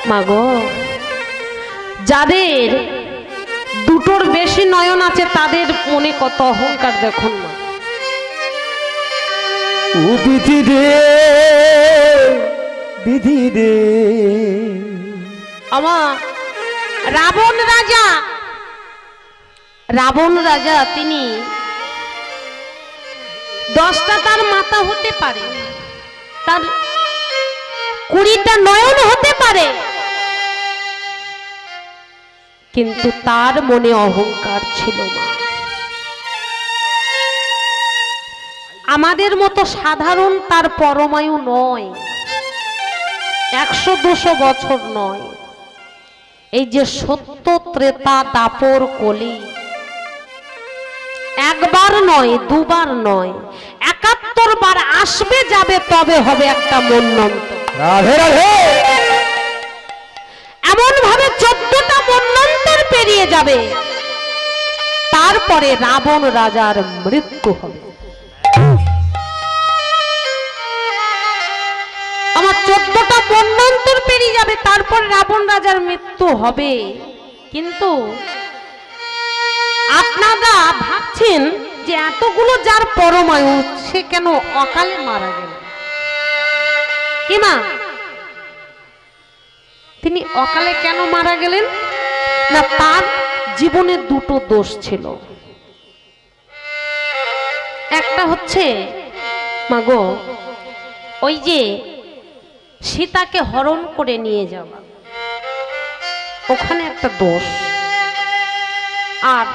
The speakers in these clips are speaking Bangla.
মাগো, যাদের দুটোর বেশি নয়ন আছে তাদের মনে কত অহংকার দেখুন না। ও বিধি রে বিধি রে, আমার রাবণ রাজা তিনি 10টা তার মাথা হতে পারে, তার 20টা নয়ন হতে পারে, কিন্তু তার মনে অহংকার ছিল না। আমাদের মতো সাধারণ তার পরমায়ু নয়, 100-200 বছর নয়। এই যে সত্য ত্রেতা দাপর কলি, একবার নয়, দুবার নয়, 71 বার আসবে যাবে, তবে হবে একটা মন্বন্তর। রাধে রাধে। এমন ভাবে 14টা মন্বন্তর পেরিয়ে যাবে, তারপরে রাবণ রাজার মৃত্যু হবে। আমার 14টা মন্বন্তর পেরিয়ে যাবে, তারপর রাবণ রাজার মৃত্যু হবে। কিন্তু আপনারা ভাবছেন যে এতগুলো যার পরমায়ু, সে কেন অকালে মারা গেল? কি মা, তিনি অকালে কেন মারা গেলেন? না, তার জীবনে দুটো দোষ ছিল। একটা হচ্ছে মাগো, ওই যে সীতাকে হরণ করে নিয়ে যাওয়া, ওখানে একটা দোষ। আর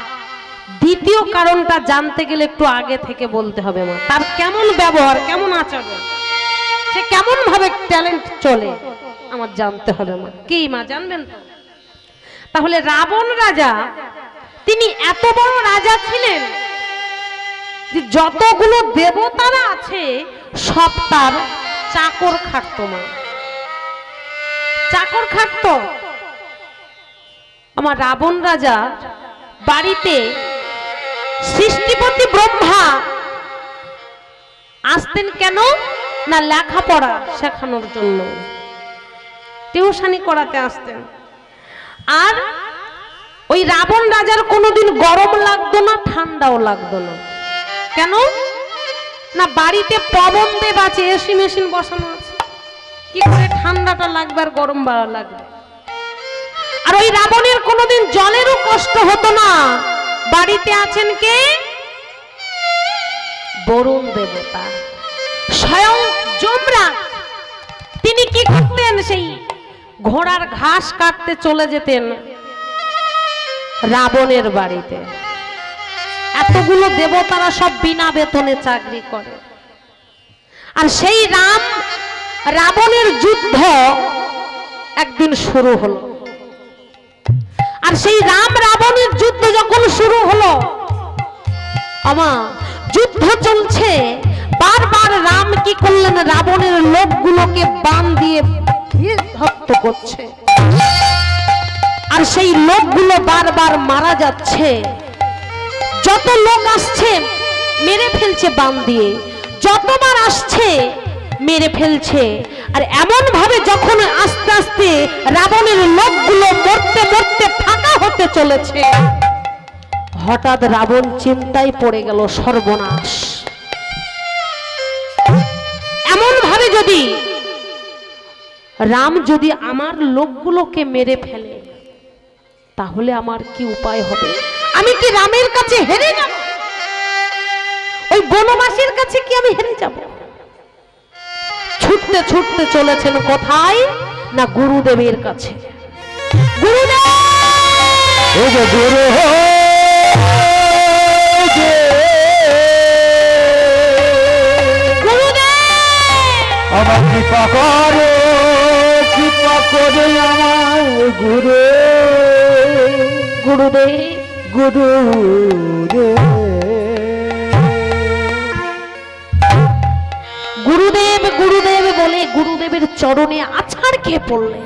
দ্বিতীয় কারণটা জানতে গেলে একটু আগে থেকে বলতে হবে মা, তার কেমন ব্যবহার, কেমন আচরণ, সে কেমন ভাবে ট্যালেন্ট চলে, আমার জানতে হবে মা। কি মা জানবেন তো? তাহলে রাবণ রাজা তিনি এত বড় রাজা ছিলেন যে যতগুলো দেবতারা আছে সব তার চাকর খাটতো মা, চাকর খাটতো। আমার রাবণ রাজা বাড়িতে সৃষ্টিপতি ব্রহ্মা আসতেন কেন? না লেখাপড়া শেখানোর জন্য, টিউশনি করাতে আসতেন। আর ওই রাবণ রাজার কোনোদিন গরম লাগতো না, ঠান্ডাও লাগতো না। কেন? না বাড়িতে পবন দেব আছে, এসি মেশিন বসানো আছে, কি করে ঠান্ডাটা লাগবে আর গরম বাড়া লাগবে? আর ওই রাবণের কোনোদিন জলেরও কষ্ট হতো না, বাড়িতে আছেন কে? বরুণ দেবতা, স্বয়ং যমরাজ। তিনি কি করতেন? সেই ঘোড়ার ঘাস কাটতে চলে যেতেন রাবণের বাড়িতে। এতগুলো দেবতারা সব বিনা বেতনে চাকরি করে। আর সেই রাবণের যুদ্ধ একদিন শুরু হলো। আর সেই রাবণের যুদ্ধ যখন শুরু হলো, যুদ্ধ চলছে, বারবার রাম কি করলেন? রাবণের লোকগুলোকে বান দিয়ে হত্যা করছে। আর সেই লোকগুলো বারবার মারা যাচ্ছে। যত লোক আসছে মেরে ফেলছে বান দিয়ে, যতবার আসছে মেরে ফেলছে। আর এমন ভাবে যখন আস্তে আস্তে রাবণের লোকগুলো মরতে মরতে ফাঁকা হতে চলেছে, হঠাৎ রাবণ চিন্তায় পড়ে গেল, সর্বনাশ। এমন ভাবে যদি রাম যদি আমার লোকগুলোকে মেরে ফেলে, তাহলে আমার কি উপায় হবে? আমি কি রামের কাছে হেরে যাব? ওই বনবাসীর কাছে কি আমি হেরে যাব? ছুটতে ছুটতে চলেছেন কোথায়? না গুরুদেবের কাছে। গুরুদেব, আমার কৃপা করো, কৃপা করে আমার গুরু, গুরুদেব, গুরুদেব গুরুদেব বলে গুরুদেবের চরণে আছাড় খেয়ে পড়লে।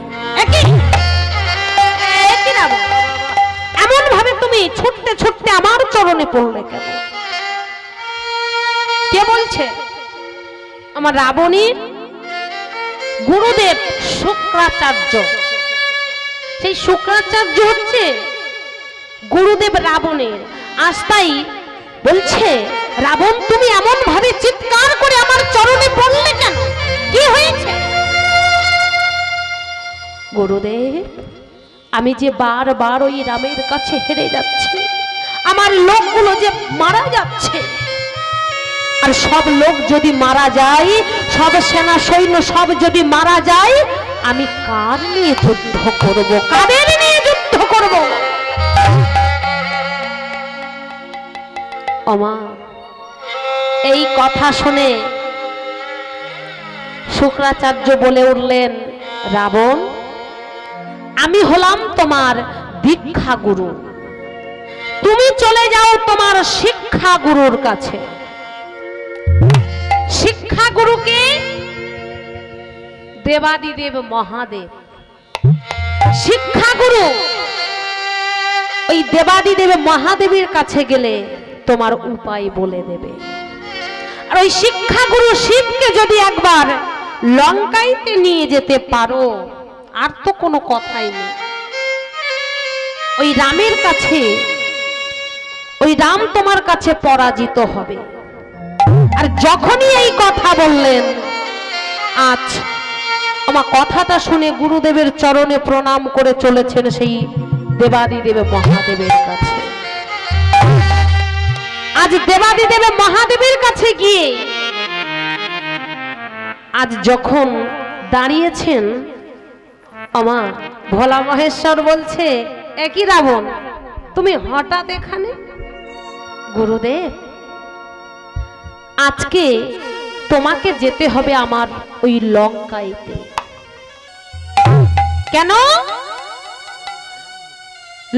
এমন ভাবে তুমি ছুটতে ছুটতে আমার চরণে পড়লে কেন? কে বলছে? আমার রাবণীর গুরুদেব শুক্রাচার্য। সেই শুক্রাচার্য হচ্ছে গুরুদেব রাবণের। আজ তাই বলছে, রাবণ তুমি এমন ভাবে চিৎকার করে আমার চরণে পড়লে কেন, কি হয়েছে? গুরুদেব, আমি যে বারবার ওই রামের কাছে হেরে যাচ্ছি, আমার লোকগুলো যে মারা যাচ্ছে, আর সব লোক যদি মারা যায়, সব সেনা সৈন্য সব যদি মারা যায়, আমি কার নিয়ে যুদ্ধ করব, কাদের নিয়ে যুদ্ধ করব? ওমা, এই কথা শুনে শুক্রাচার্য বলে উঠলেন, রাবণ, আমি হলাম তোমার দীক্ষা গুরু, তুমি চলে যাও তোমার শিক্ষা গুরুর কাছে। শিক্ষা গুরুকে দেবাদিদেব মহাদেব। শিক্ষা গুরু ওই দেবাদিদেব মহাদেবের কাছে গেলে তোমার উপায় বলে দেবে। আর ওই শিক্ষা গুরু শিবকে যদি একবার লঙ্কাইতে নিয়ে যেতে পারো, আর তো কোনো কথাই নেই। ওই রামের কাছে, ওই রাম তোমার কাছে পরাজিত হবে। আর যখনই এই কথা বললেন, আজ আমার কথাটা শুনে গুরুদেবের চরণে প্রণাম করে চলেছেন সেই দেবাদিদেব মহাদেবের কাছে। আজ দেবাদিদেব মহাদেবের কাছে গিয়ে আজ যখন দাঁড়িয়েছেন, আমার ভোলা মহেশ্বর বলছে, একই রাবণ, তুমি হঠাৎ এখানে? গুরুদেব, আজকে তোমাকে যেতে হবে আমার ওই লঙ্কাইতে। কেন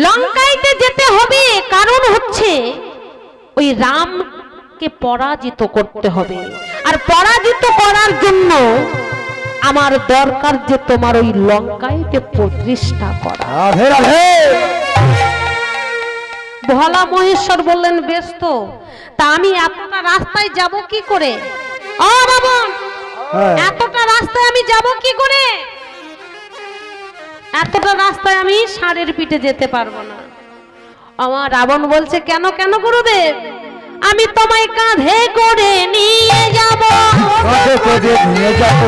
লঙ্কাইতে যেতে হবে? কারণ হচ্ছে ওই রামকে পরাজিত করতে হবে। আর পরাজিত করার জন্য আমার দরকার যে তোমার ওই লঙ্কাইতে প্রতিষ্ঠা করা। ভোলা মহেশ্বর বললেন, বেশ তো, তা আমি এতটা রাস্তায় যাব কি করে? ও রাবণ, এতটা রাস্তায় আমি যাব কি করে? এতটা রাস্তায় আমি ষাঁড়ের পিঠে যেতে পারবো না। আমার রাবণ বলছে, কেন কেন গুরুদেব? আমি তোমায় কাঁধে করে নিয়ে যাব, কাঁধে করে নিয়ে যাব,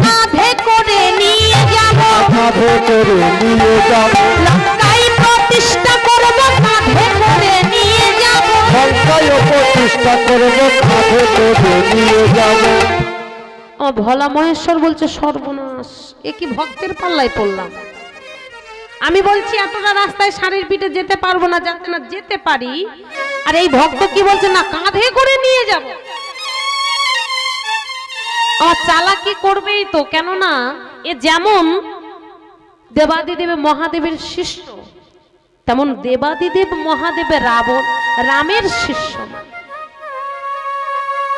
কাঁধে করে নিয়ে যাব, কাঁধে করে নিয়ে যাব, লঙ্কায় প্রতিষ্ঠা করব, কাঁধে করে নিয়ে যাব, লঙ্কায় প্রতিষ্ঠা করব, কাঁধে করে নিয়ে যাব। ও ভোলা মহেশ্বর বলছে, সর্বনাশ, এ কি ভক্তের পাল্লায় পড়লাম। আমি বলছি এতটা রাস্তায় ষাঁড়ের পিঠে যেতে পারবো না, যাতে না যেতে পারি, আর এই ভক্ত কি বলছে, না কাঁধে করে নিয়ে যাব। চালাকি করবেই তো, কেননা এ যেমন দেবাদিদেব মহাদেবের শিষ্য, তেমন দেবাদিদেব মহাদেবের রামের শিষ্য।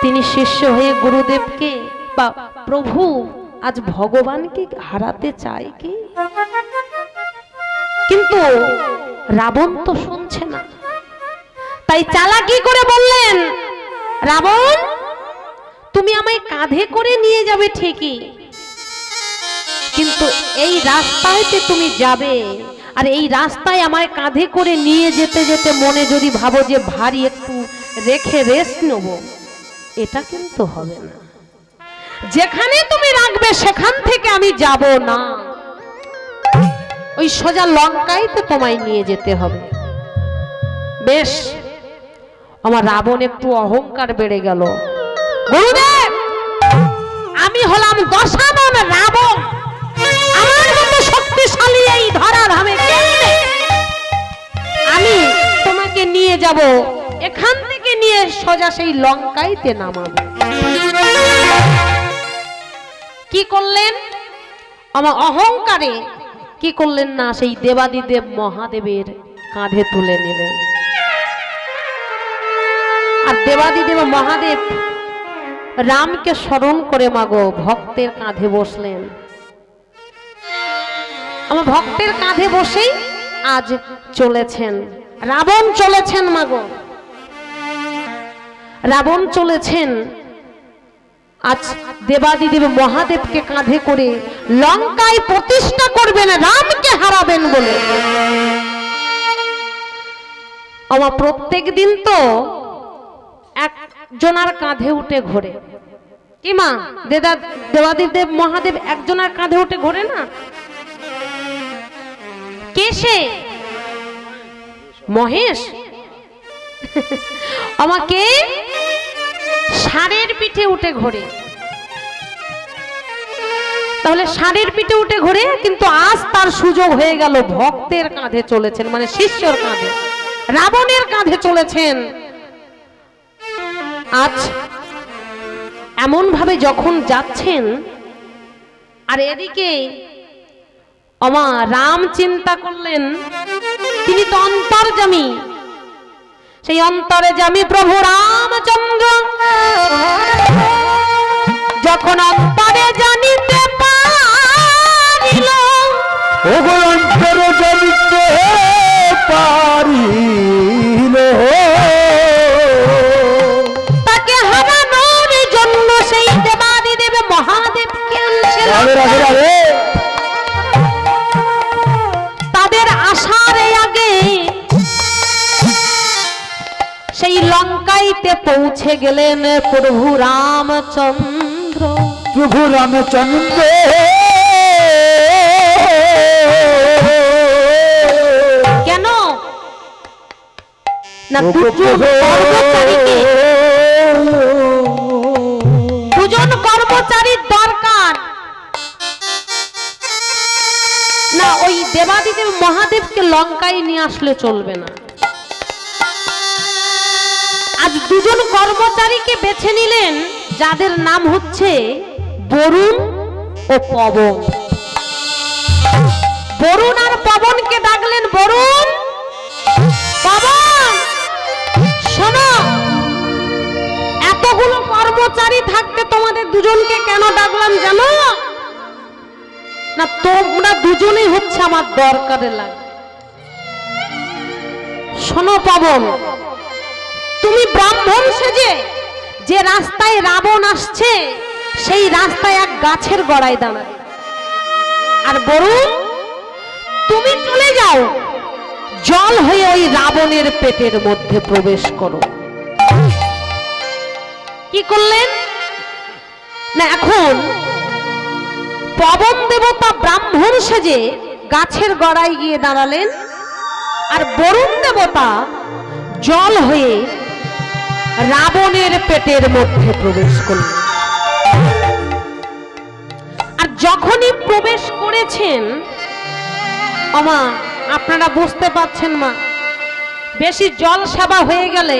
তিনি শিষ্য হয়ে গুরুদেবকে বা প্রভু আজ ভগবানকে হারাতে চায় কি? কিন্তু রাবণ তো শুনছে না, তাই চালাকি করে বললেন, রাবণ, তুমি আমায় কাঁধে করে নিয়ে যাবে ঠিকই, কিন্তু এই রাস্তায়তে তুমি যাবে, আর এই রাস্তায় আমায় কাঁধে করে নিয়ে যেতে যেতে মনে যদি ভাবো যে ভারী একটু রেখে রেস্ট নেব, এটা কিন্তু হবে না। যেখানে তুমি রাখবে সেখান থেকে আমি যাব না, ওই সোজা লঙ্কায় তো তোমায় নিয়ে যেতে হবে। বেশ, আমার রাবণ একটু অহংকার বেড়ে গেল। গুরুদেব, আমি হলাম দশানন রাবণ, আমার মতো শক্তিশালী এই ধরা ধামে আমি তোমাকে নিয়ে যাব, এখান থেকে নিয়ে সোজা সেই লঙ্কাইতে নামাবো। কি করলেন? আমার অহংকারে কি করলেন না, সেই দেবাদিদেব মহাদেবের কাঁধে তুলে নিলেন। আর দেবাদিদেব মহাদেব রামকে স্মরণ করে মাগো ভক্তের কাঁধে বসলেন। আমার ভক্তের কাঁধে বসেই আজ চলেছেন রাবণ, চলেছেন মাগো রাবণ চলেছেন আজ দেবাদিদেব মহাদেবকে কাঁধে করে লঙ্কায় প্রতিষ্ঠা করবেন, রামকে হারাবেন আমার প্রত্যেক দিন তো একজনার কাঁধে উঠে ঘোরে, কি মা? দেবাদিদেব মহাদেব একজনের কাঁধে উঠে ঘোরে না? কে সে? মহেশ। আমাকে ষাঁড়ের পিঠে উঠে ঘোরে। তাহলে ষাঁড়ের পিঠে উঠে ঘোরে, কিন্তু আজ তার সুযোগ হয়ে গেল ভক্তের কাঁধে চলেছেন, মানে শিষ্যর কাঁধে, রাবণের কাঁধে চলেছেন। আজ এমন ভাবে যখন যাচ্ছেন, আর এদিকে আমার রাম চিন্তা করলেন তিনি তো অন্তর্যামী, সেই অন্তর্যামী প্রভু রামচন্দ্র যখন অন্তরে জানিতে পারিল, ওগো অন্তরে জানিতে পারিল, তাকে হারানোর জন্য সেই দেবাদিদেব মহাদেবকে আনছিল। তাদের আসার আগে সেই লঙ্কাইতে পৌঁছে গেলেন প্রভু রামচন্দ্র। প্রভু রামচন্দ্র কেন না দুজন কর্মচারীর দরকার না, ওই দেবাদিদেব মহাদেবকে লঙ্কায় নিয়ে আসলে চলবে না। আজ দুজন কর্মচারীকে বেছে নিলেন, যাদের নাম হচ্ছে বরুণ ও পবন। বরুণ আর পবনকে ডাকলেন, বরুণ, পবন, শোনো, এতগুলো কর্মচারী থাকতে তোমাদের দুজনকে কেন ডাকলাম জানো না? তোমরা দুজনেই হচ্ছে আমার দরকারে লাগে। শোনো পবন, তুমি ব্রাহ্মণ সেজে যে রাস্তায় রাবণ আসছে সেই রাস্তায় এক গাছের গোড়ায় দাঁড়ায়, আর বরুণ তুমি চলে যাও জল হয়ে ওই রাবণের পেটের মধ্যে প্রবেশ করো। কি করলেন না, এখন পবন দেবতা ব্রাহ্মণ সেজে গাছের গোড়ায় গিয়ে দাঁড়ালেন, আর বরুণ দেবতা জল হয়ে রাবণের পেটের মধ্যে প্রবেশ করলেন। আর যখনই প্রবেশ করেছেন, আমা আপনারা বুঝতে পারছেন মা, বেশি জল সেবা হয়ে গেলে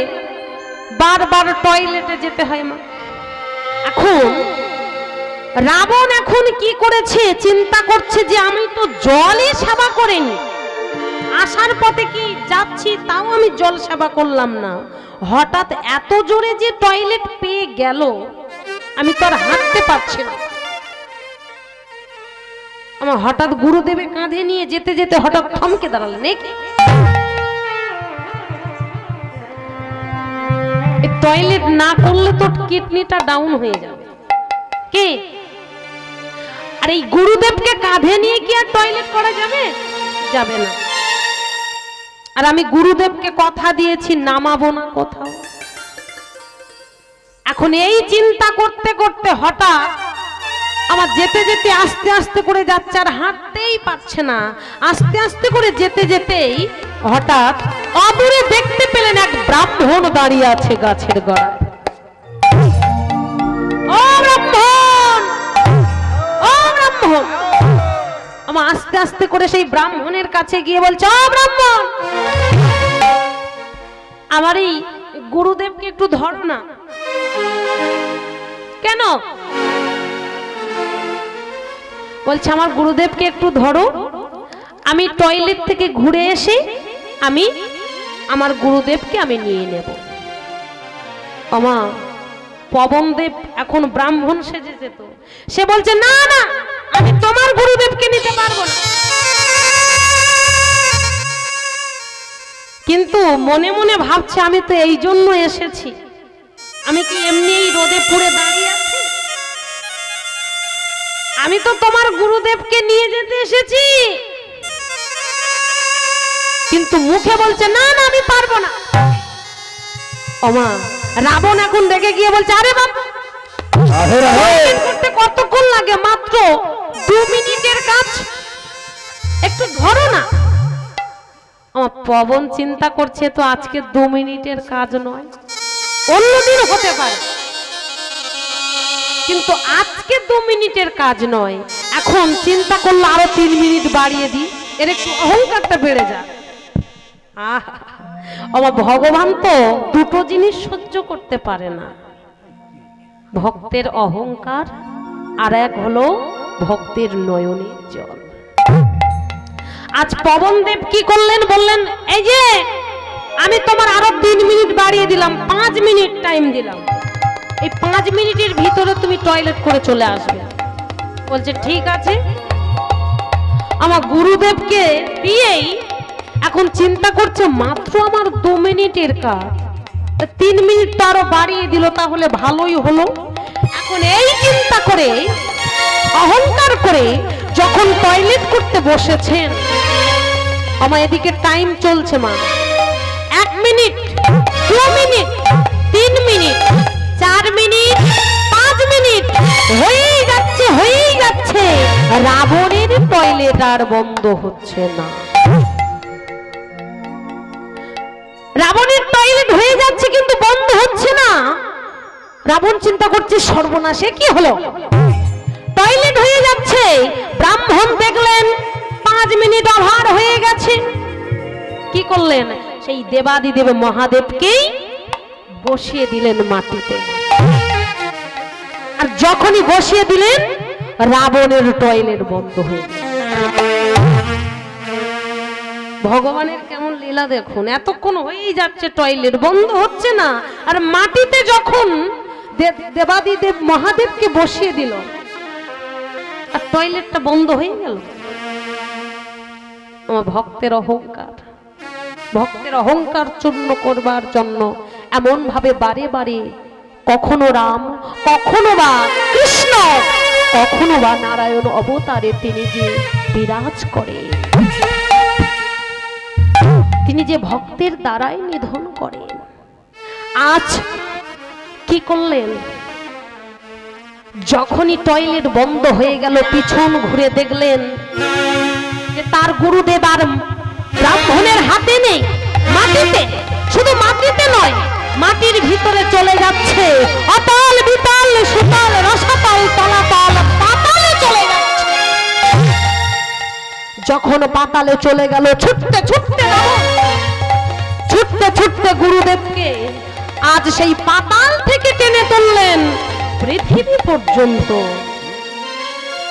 বারবার টয়লেটে যেতে হয় মা। এখন রাবণ এখন কি করেছে, চিন্তা করছে যে আমি তো জলই সেবা করিনি, আসার পথে কি যাচ্ছি তাও আমি জল সেবা করলাম না, হঠাৎ এত জোরে যে টয়লেট পেয়ে গেল আমি তো আর হাঁটতে পারছি না। আমার হঠাৎ গুরুদেবের কাঁধে নিয়ে যেতে যেতে হঠাৎ থমকে দাঁড়ালেন, টয়লেট না করলে তো কিডনিটা ডাউন হয়ে যাবে। কে? আর এই গুরুদেবকে কাঁধে নিয়ে কি আর টয়লেট করা যাবে? যাবে না। আর আমি গুরুদেবকে কথা দিয়েছি নামাবো না কোথাও। এখন এই চিন্তা করতে করতে হঠাৎ আমার যেতে যেতে আস্তে আস্তে করে যাচ্ছে, আর হাঁটতেই পারছে না। আস্তে আস্তে করে যেতে যেতেই হঠাৎ অদূরে দেখতে পেলেন এক ব্রাহ্মণ দাঁড়িয়ে আছে গাছের গোড়ায়। ও ব্রাহ্মণ, ও ব্রাহ্মণ। আমার আস্তে আস্তে করে সেই ব্রাহ্মণের কাছে গিয়ে বলছে, ও ব্রাহ্মণ, আমার এই গুরুদেবকে একটু ধরো না। কেন? বলছে আমার গুরুদেবকে একটু ধরো, আমি টয়লেট থেকে ঘুরে এসে আমি আমার গুরুদেবকে আমি নিয়ে নেব। আমা পবনদেব এখন ব্রাহ্মণ সেজে যেত, সে বলছে না না, আমি তোমার গুরুদেবকে নিতে পারবো না। কিন্তু মনে মনে ভাবছে আমি তো এই জন্য এসেছি, আমি কি এমনি রোদে পুড়ে দাঁড়িয়ে আছি? আমি তো তোমার গুরুদেবকে নিয়ে যেতে এসেছি। কিন্তু মুখে বলছে না না আমি পারবো না। ওমা রাবণ এখন রেগে গিয়ে বলছে আরে বাবা করতে কতক্ষণ লাগে, মাত্র 2 মিনিটের কাজ, একটু ধরো না। আমার পবন চিন্তা করছে তো আজকে 2 মিনিটের কাজ নয়, অন্যদিন হতে পারে, কিন্তু আজকে 2 মিনিটের কাজ নয়। এখন চিন্তা করলে আরো 3 মিনিট বাড়িয়ে দিই, এর একটু অহংকারটা বেড়ে যায়। আমার ভগবান তো দুটো জিনিস সহ্য করতে পারে না, ভক্তের অহংকার আর এক হলো ভক্তের নয়নের জল। আজ পবনদেব কি করলেন, বললেন এই যে আমি তোমার আরো 3 মিনিট বাড়িয়ে দিলাম, 5 মিনিট টাইম দিলাম, এই 5 মিনিটের ভিতরে তুমি টয়লেট করে চলে আসবে। বলছে ঠিক আছে। আমার গুরুদেবকে দিয়েই এখন চিন্তা করছে মাত্র আমার 2 মিনিটের কাজ, 3 মিনিট তো আরো বাড়িয়ে দিল, তাহলে ভালোই হলো। এখন এই চিন্তা করে অহংকার করে যখন টয়লেট করতে বসেছেন, আমার এদিকে টাইম চলছে মা, 1 minute, 2 minute, 3 minute, 4 minute, 5 minute হয়েই যাচ্ছে, রাবণের টয়লেট আর বন্ধ হচ্ছে না। রাবণের টয়লেট হয়ে যাচ্ছে কিন্তু বন্ধ হচ্ছে না। রাবণ চিন্তা করছে সর্বনাশে কি হলো, টয়লেট হয়ে যাচ্ছে। ব্রাহ্মণ দেখলেন 5 মিনিট ওভার হয়ে গেছে, কি করলেন, সেই দেবাদিদেব মহাদেবকেই বসিয়ে দিলেন মাটিতে। আর যখনই বসিয়ে দিলেন রাবণের টয়লেট বন্ধ হয়ে গেল। ভগবানের কেমন লীলা দেখুন, এতক্ষণ হয়েই যাচ্ছে টয়লেট বন্ধ হচ্ছে না, আর মাটিতে যখন দেবাদিদেব মহাদেবকে বসিয়ে দিল আর টয়লেটটা বন্ধ হয়ে গেল। আমার ভক্তের অহংকার চূর্ণ করবার জন্য এমন ভাবে বারে বারে কখনো রাম, কখনো বা কৃষ্ণ, কখনো বা নারায়ণ অবতারে তিনি যে বিরাজ করে, তিনি যে ভক্তের দ্বারাই নিধন করেন। আজ কি করলেন, যখনই টয়লেট বন্ধ হয়ে গেল পিছন ঘুরে দেখলেন যে তার গুরুদেব আর ব্রাহ্মণের হাতে নেই, মাটিতে, শুধু মাটিতে নয় মাটির ভিতরে চলে যাচ্ছে, অতল বিতল সুতল রসাতল তলাতল পাতালে চলে যাচ্ছে। যখন পাতালে চলে গেল ছুটতে ছুটতে গুরুদেবকে আজ সেই পাতাল থেকে টেনে তুললেন পৃথিবী পর্যন্ত,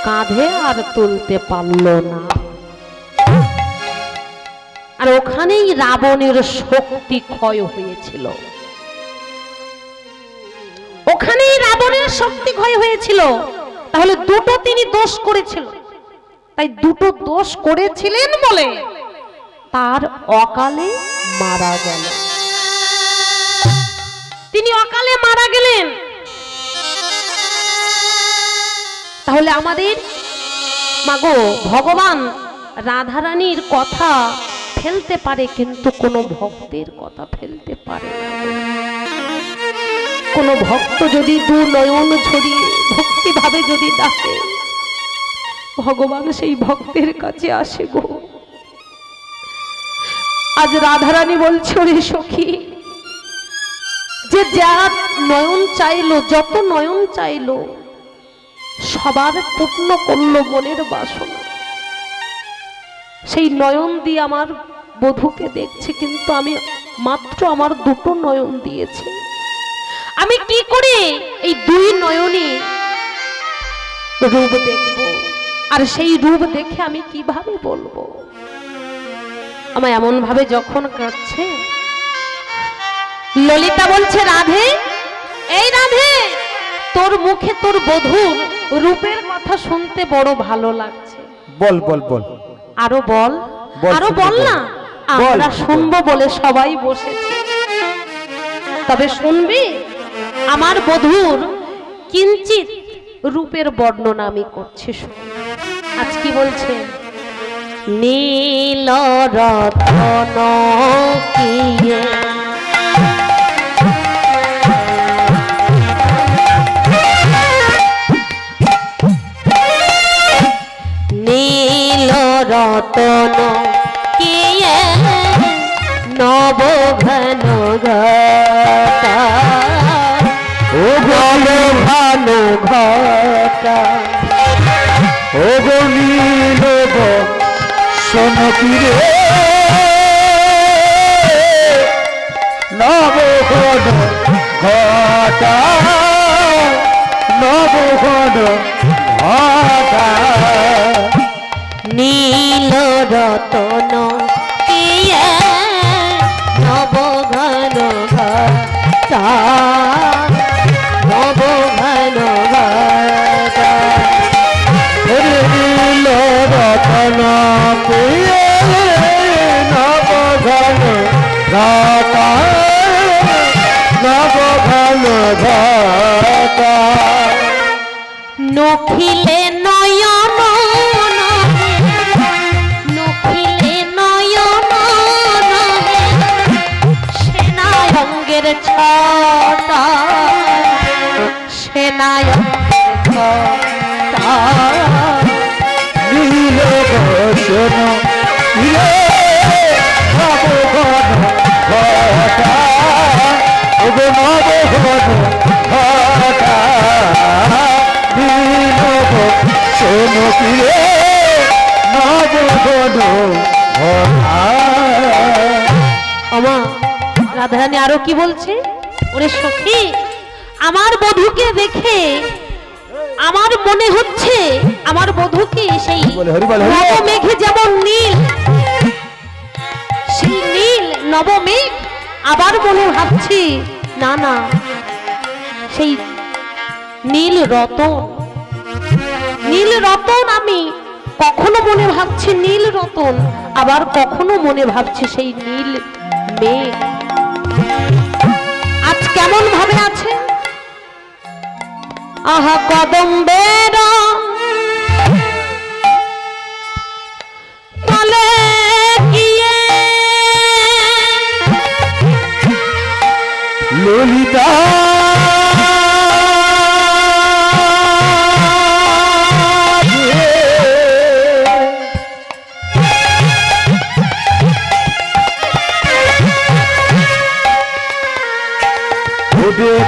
কাঁধে আর তুলতে পারল না। আর ওখানেই রাবণের শক্তি ক্ষয় হয়েছিল, ওখানেই রাবণের শক্তি ক্ষয় হয়েছিল। তাহলে দুটো তিনি দোষ করেছিল, তাই দুটো দোষ করেছিলেন বলে তার অকালে মারা গেল, তিনি অকালে মারা গেলেন। তাহলে আমাদের মাগো ভগবান রাধারানীর কথা ফেলতে পারে, কিন্তু কোনো ভক্তের কথা ফেলতে পারে না। কোন ভক্ত যদি 2 নয়ন ঝরিয়ে ভক্তি ভাবে যদি ডাকে, ভগবান সেই ভক্তের কাছে আসে গো। আজ রাধারানী বলছে ওরে সখী, যে যার নয়ন চাইলো, যত নয়ন চাইলো সবার পূর্ণ করলো মনের বাসনা, সেই নয়ন দিয়ে আমার বধূকে দেখছে, কিন্তু আমি মাত্র আমার 2টো নয়ন দিয়েছি। আমি কি করে এই 2 নয়নে রূপ দেখব, আর সেই রূপ দেখে আমি কিভাবে বলবো। আমার এমন ভাবে যখন কাঁদছে, ললিতা বলছে রাধে, এই রাধে, তোর মুখে তোর বধূর রূপের কথা শুনতে বড় ভালো লাগছে। বল বল বল, আরো বল, আরো বল না, আমরা শুনবো বলে সবাই বসেছে। তবে শুনবি, আমার বধূর কিঞ্চিত রূপের বর্ণনা আমি করছি। আজ কি বলছে, নীল রতন কিয়ে নীল রতন কিয়ে নব ঘন ঘটা ও গো ঘন ঘটা ও গো নীল সোনকিরে নব ঘন ঘটা নব ঘন ঘটা নীল রতন কিয়ে নব ঘন ঘটা নব ঘন ঘটা নীল রতন প্রিয় নব ঘন ঘটা নব ঘন ঘটা নখিলে নয়ন নখিলে নয়ন সেনায়ঙ্গের ছটা সেনায়ঙ্গের ছটা নীল বসন নব ঘন ঘটা নব ঘন ঘটা নীল বসন নব ঘন ঘটা আমা রাধারানী আরো কি বলছে ওরে সখী আমার বধূকে দেখে আমার মনে হচ্ছে আমার বধূকে সেই নবমেঘে যেমন নীল সেই নীল নবমেঘ আবার মনে ভাবছি না না সেই নীল রতন আমি কখনো মনে ভাবছি নীল রতন আবার কখনো মনে ভাবছি সেই নীল মেঘ আজ কেমন ভাবে আছে আহা কদম্বের তলে গিয়ে ললিতা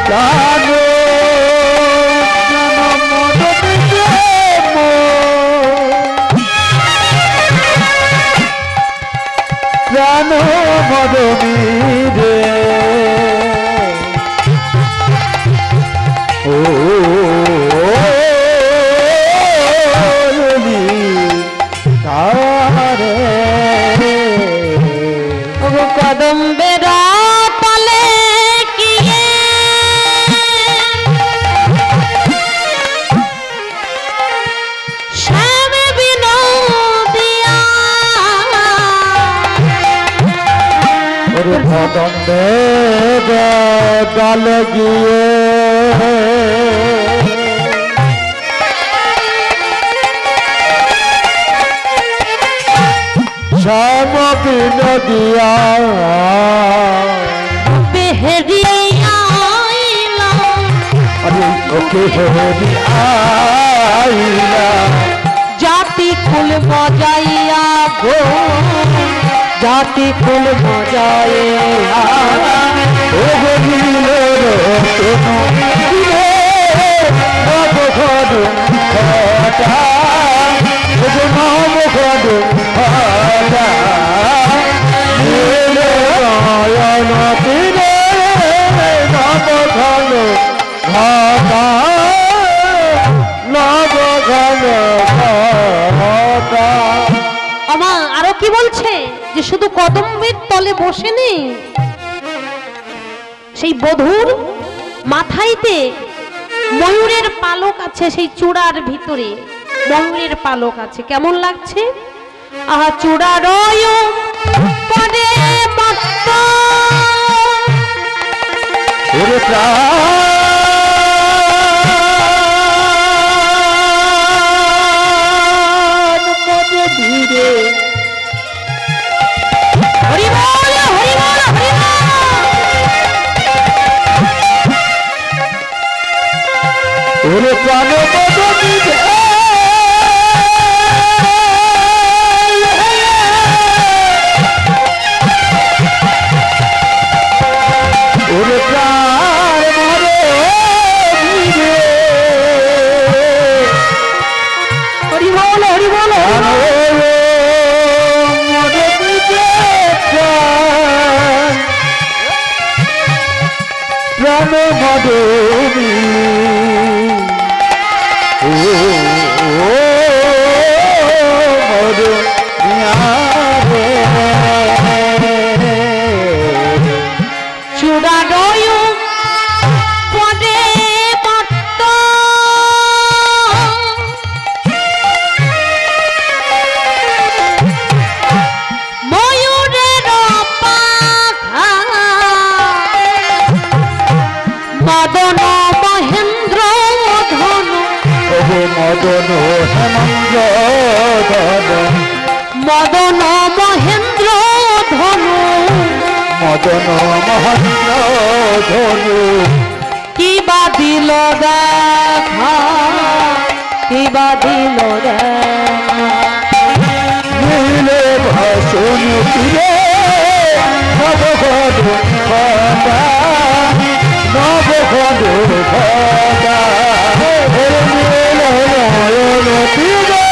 প্রাণ প্রাণ মদনী রে ও তারে কদম্বের তলে গিয়ে শ্যাম বিনোদিয়া কদম্বে ডাল গিয়ে শ্যাম বিনোদিয়া বেহরিয়া अरे ओके हेरी आईला জাতি কুল মজাইয়া গো জাতি কুল মজাইয়া ओ गनीले रो दिले नव घड घटा ओ नव घड घटा नीले रायन तीरे नव घड घटा नव घड घटा আমা আরো কি বলছে যে শুধু কদম্বের তলে বসে নেই সেই বধূর মাথাইতে ময়ূরের পালক আছে সেই চূড়ার ভিতরে ময়ূরের পালক আছে কেমন লাগছে আহা চূড়ার পরে মাত্র ওরে প্রাণ মদে ধীরে প্রাণ মদনী ওরে প্রাণ মদনী হরি বল হরি বল প্রাণ মদনী ও চূড়া পদে মত্ত ময়ূরের পাখা মদন মহেন্দ্র ধনু মদন হেমন্দ্র মদন মহেন্দ্র ধনু মদন মহেন্দ্র ধনু কিবা দিল দেখা কিবা দিল দেখা নীলে ভাষণ তীরে নবঘন ঘটা নবঘন ঘটা নীল নয়ন তীরে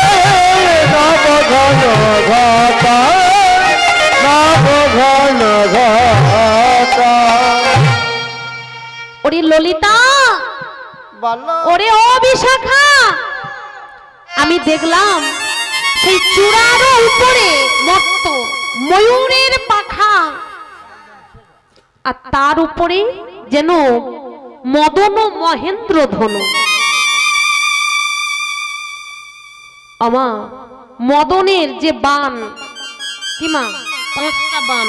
নবঘন ঘটা নবঘন ঘটা। ওরে ললিতা ওরে ও বিশাখা আমি দেখলাম সেই চূড়ার উপরে মত্ত ময়ূরের পাখা আর তার উপরে যেন মদন মহেন্দ্র ধনু আমা মদনের যে বান কি মা 5টা বান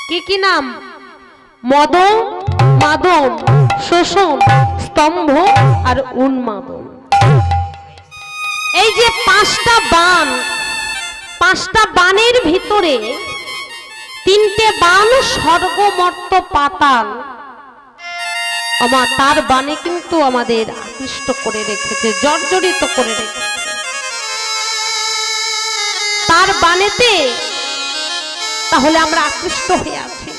কি কি নাম মদন মাদন শোষণ স্তম্ভ আর উন্মাদন এই যে 5টা বান 5টা বানের ভিতরে 3টে বান স্বর্গ মর্ত পাতাল আমার তার বানে কিন্তু আমাদের আকৃষ্ট করে রেখেছে জর্জরিত করে রেখেছে তার বানেতে তাহলে আমরা আকৃষ্ট হয়ে আছি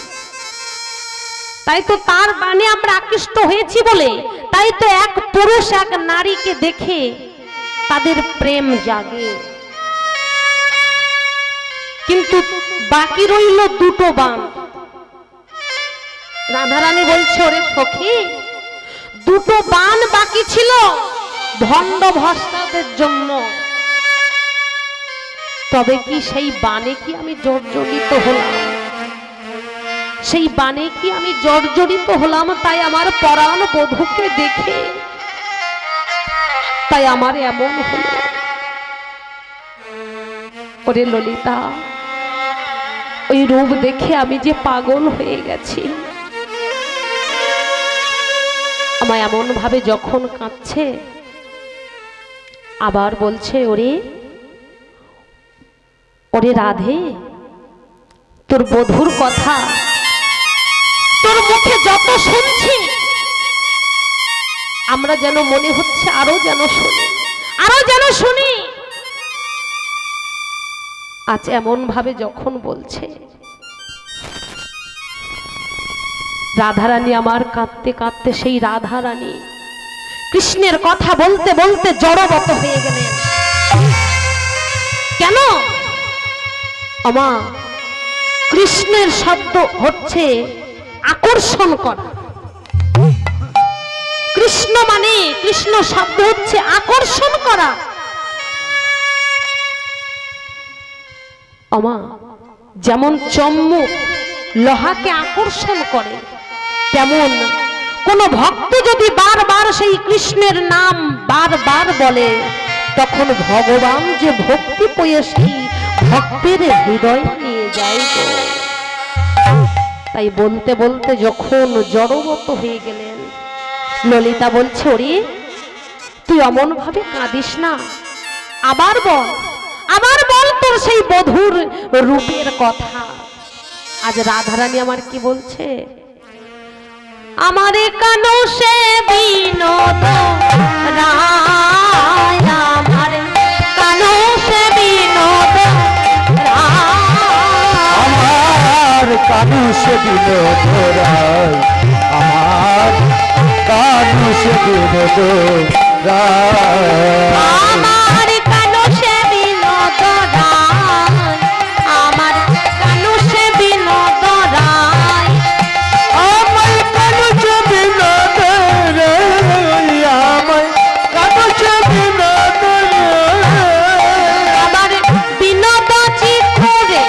তাই তো তার বানে আমরা আকৃষ্ট হয়েছি বলে তাই তো এক পুরুষ এক নারীকে দেখে তাদের প্রেম জাগে কিন্তু বাকি রইল 2টো বান রাধারানী বলছে ওরে সখী 2টো বান বাকি ছিল ভণ্ড ভস্তাদের জন্য তবে কি সেই বানে কি আমি জর্জরিত হলাম সেই বানে কি আমি জর্জরিত হলাম তাই আমার পরাণ বধূকে দেখে তাই আমার এমন হলো ওরে ললিতা ওই রূপ দেখে আমি যে পাগল হয়ে গেছি আমায় এমন ভাবে যখন কাঁদছে আবার বলছে ওরে ওরে রাধে তোর বধূর কথা তোর মুখে যত শুনছি আমরা যেন মনে হচ্ছে আরো যেন শুনি আজ এমন ভাবে যখন বলছে রাধারানী আমার কাঁদতে কাঁদতে সেই রাধারানী কৃষ্ণের কথা বলতে বলতে জড়বত হয়ে গেলেন কেন আমা কৃষ্ণের শব্দ হচ্ছে আকর্ষণ করা কৃষ্ণ মানে কৃষ্ণ শব্দ হচ্ছে আকর্ষণ করা আমা যেমন চম্মুক লোহাকে আকর্ষণ করে তেমন কোন ভক্ত যদি বারবার সেই কৃষ্ণের নাম বারবার বলে তখন ভগবান যে ভক্তি পয়সী ভক্তের হৃদয় নিয়ে যায় গো তাই বলতে বলতে যখন জড়বত হয়ে গেলেন ললিতা বলছে ওরে তুই অমন ভাবে কাঁদিস না আবার বল তোর সেই বধূর রূপের কথা আজ রাধারানী আমার কি বলছে আমারে কানো সে বিনোদ রায়, আমারে কানো সে বিনোদ রায়, আমার কানু সে বিনোদ রায়, আমার কানু সে বিনোদ রায়, আমার কানো সে বিনোদ রায়, আমার কানো সে বিনোদ রায়, আমার কানু সে বিনোদ রায়, আমার কানু সে বিনোদ রায়, আমার বিনোদ চিকুরে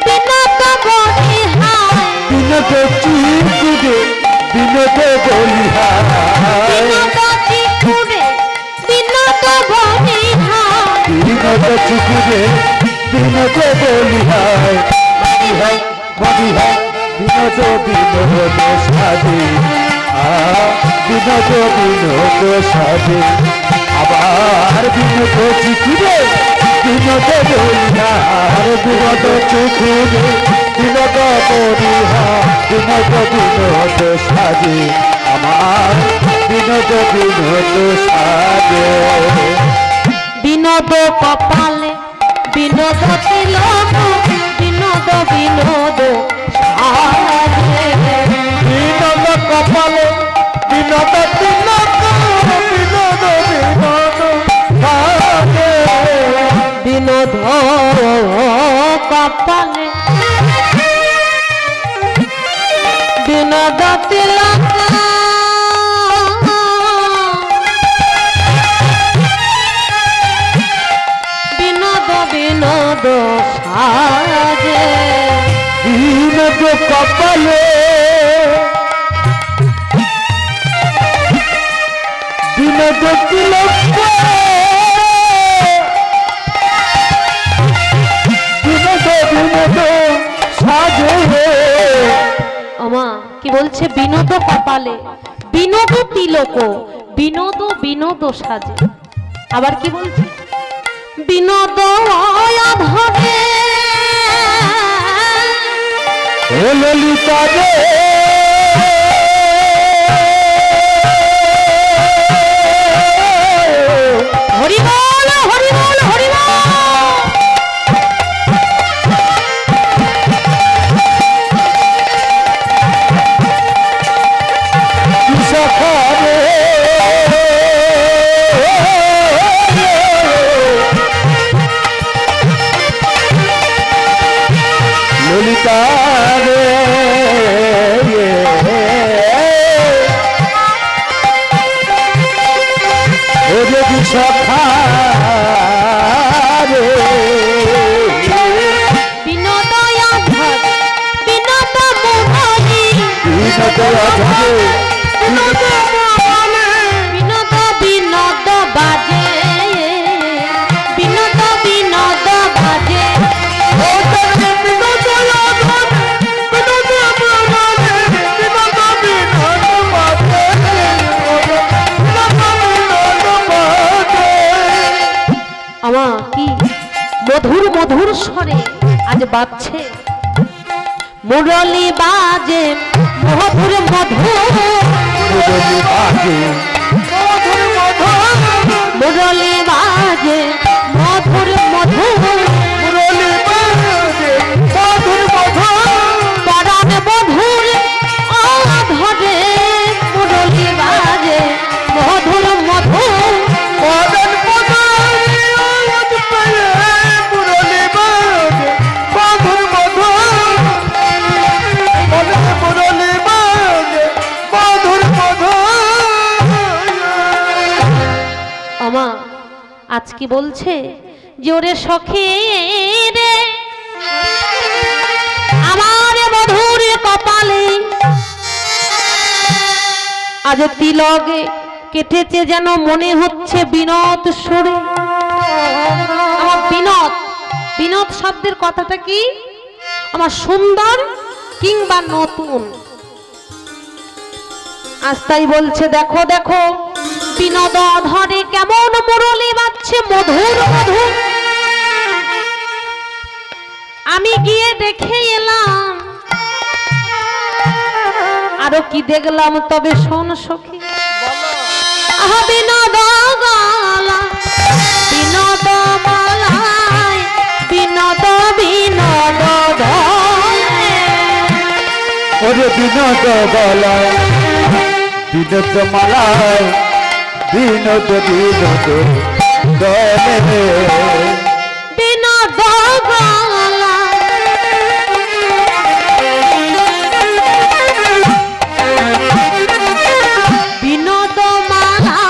বিনোদ বলিহায়, বিনোদ চিকুরে বিনোদ বলিহায়, বিনোদ চিকুরে বিনোদ বলিহায়, বিনোদ চিকুরে বিনোদ বলিহায়, বলিহায় বলিহায় বিনোদ বিনোদ সাজে, বিনোদ বিনোদ সাজে, আবার বিনোদ চিকুরে বিনোদ বলিহার, বিনোদ চিকুরে বিনোদ বলিহার, বিনোদ বিনোদ সাজে, আমার বিনোদ বিনোদ সাজে, বিনোদ কপালে বিনোদ তিলক, বিনোদ বিনোদ সাজে, বিনোদ কপালে বিনোদ তিলক, বিনোদ বিনোদ সাজে, বিনোদ কপালে বিনোদ তিলক, বিনোদ বিনোদ সাজে, বিনোদ কপালে বিনোদ তিলক, বিনোদ বিনোদ সাজে, আমা কি বলছে? বিনোদ কপালে বিনোদ তিলক, বিনোদ বিনোদ সাজে। আবার কি বলছে? বিনোদ আধরে হে ললিতা রে, হরিবল হরিবল হরিবল, সখা রে, ললিতা রে, ওরে সখা রে, বিনোদ আধরে বিনোদ মোহনী, বিনোদ আধরে বিনোদ বিনোদ বিনোদ বাজে, বিনোদ বিনোদ বাজে, আমার কি মধুর মধুর স্বরে আজ বাজছে, মুরলি বাজে মধুর মধুর, মুরলি বাজে মুরলি বাজে মধুর মধুর, মুরলি বাজে মধুর মধুর, পরাণ মধুর আধরে, মুরলি বাজে মধুর মধুর, মদন মদন আওয়াজ পেয়ে মুরলি বাজে মধুর মধুর, মুরলি বাজে মধুর মধুর। আমা আজ কি বলছে? যে ওরে সখী রে, আমার মধুর কপালে আজ তিলকে কেটেছে, যেন মনে হচ্ছে বিনোদ সুরে। আমার বিনোদ, বিনোদ শব্দের কথাটা কি? আমার সুন্দর কিংবা নতুন। আজ তাই বলছে দেখো দেখো বিনোদ ধরে কেমন মুরলি বাজছে মধুর মধুর। আমি গিয়ে দেখে এলাম আরো কি দেখলাম তবে শোন সখী। বিনোদ গালা বিনোদ মালায় বিনোদ বিনোদ ওরে বিনোদ গলায় বিনোদ মালায় বিনোদ বিনোদ দলে বিনোদ গালা বিনোদ মালা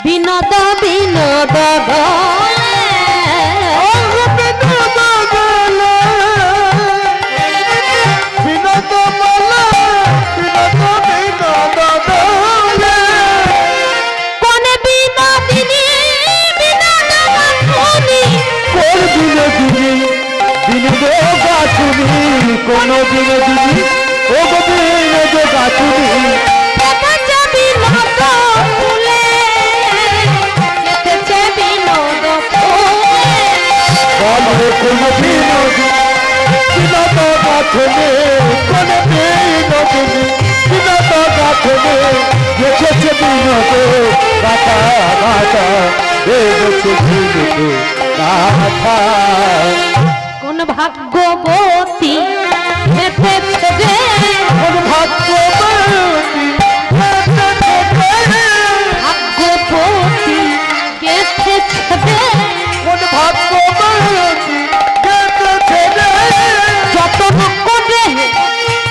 বিনোদ বিনোদ কোনো বিনোদিনী ও গো বিনোদ গাছুনি বলে কোনো বিনোদী বিনোদ গাছনে কোনো বিনোদিনী বিনোদ গাছনে গেছে বিনোদ গাছা গাছা বেরোছে বিনোদ গাছা কোন ভাগ্যবতী হেঁটেছে রে কোন ভাগ্যবতী ভাগ্যবতী গেছেছে রে কোন ভাগ্যবতী গেছে রে যতন করে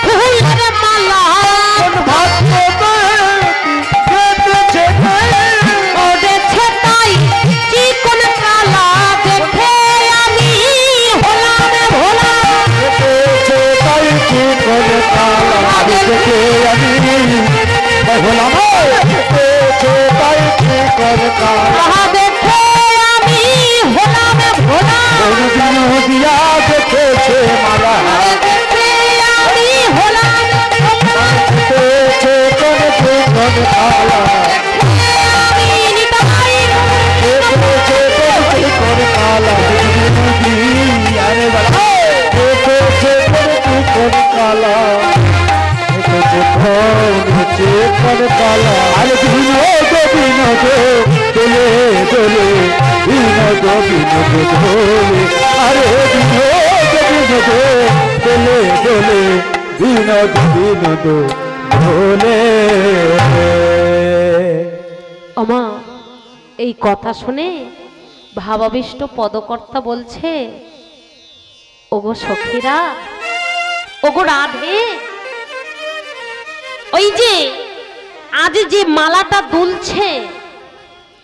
ফুলের মালা কোন ভাগ্যবতী গেছে রে ওরেছে তাই চিকন কালা দেখে আমি হলাম ভোলা গেছে তাই কি করে কালা দেখে আমি হলাম গেছে তাই কি করে কালা দেখে আমি হলাম ভোলা দিয়া দেখেছে মালা দেখে আমি হলাম ভোলা গেছে কোন কোন কালা আমি নিতাই গেছে কোন কোন কালা আরে বাবা গেছে কোন কালা কোন কালা আরে বিনোদ বিনোদ দোলে দোলে বিনোদ বিনোদ দোলে আরে বিনোদ বিনোদ দোলে দোলে বিনোদ বিনোদ দোলে আমা এই কথা শুনে ভাবাবিষ্ট পদকর্তা বলছে ওগো সখীরা ওগো রাধে ওই যে আজ যে মালাটা দুলছে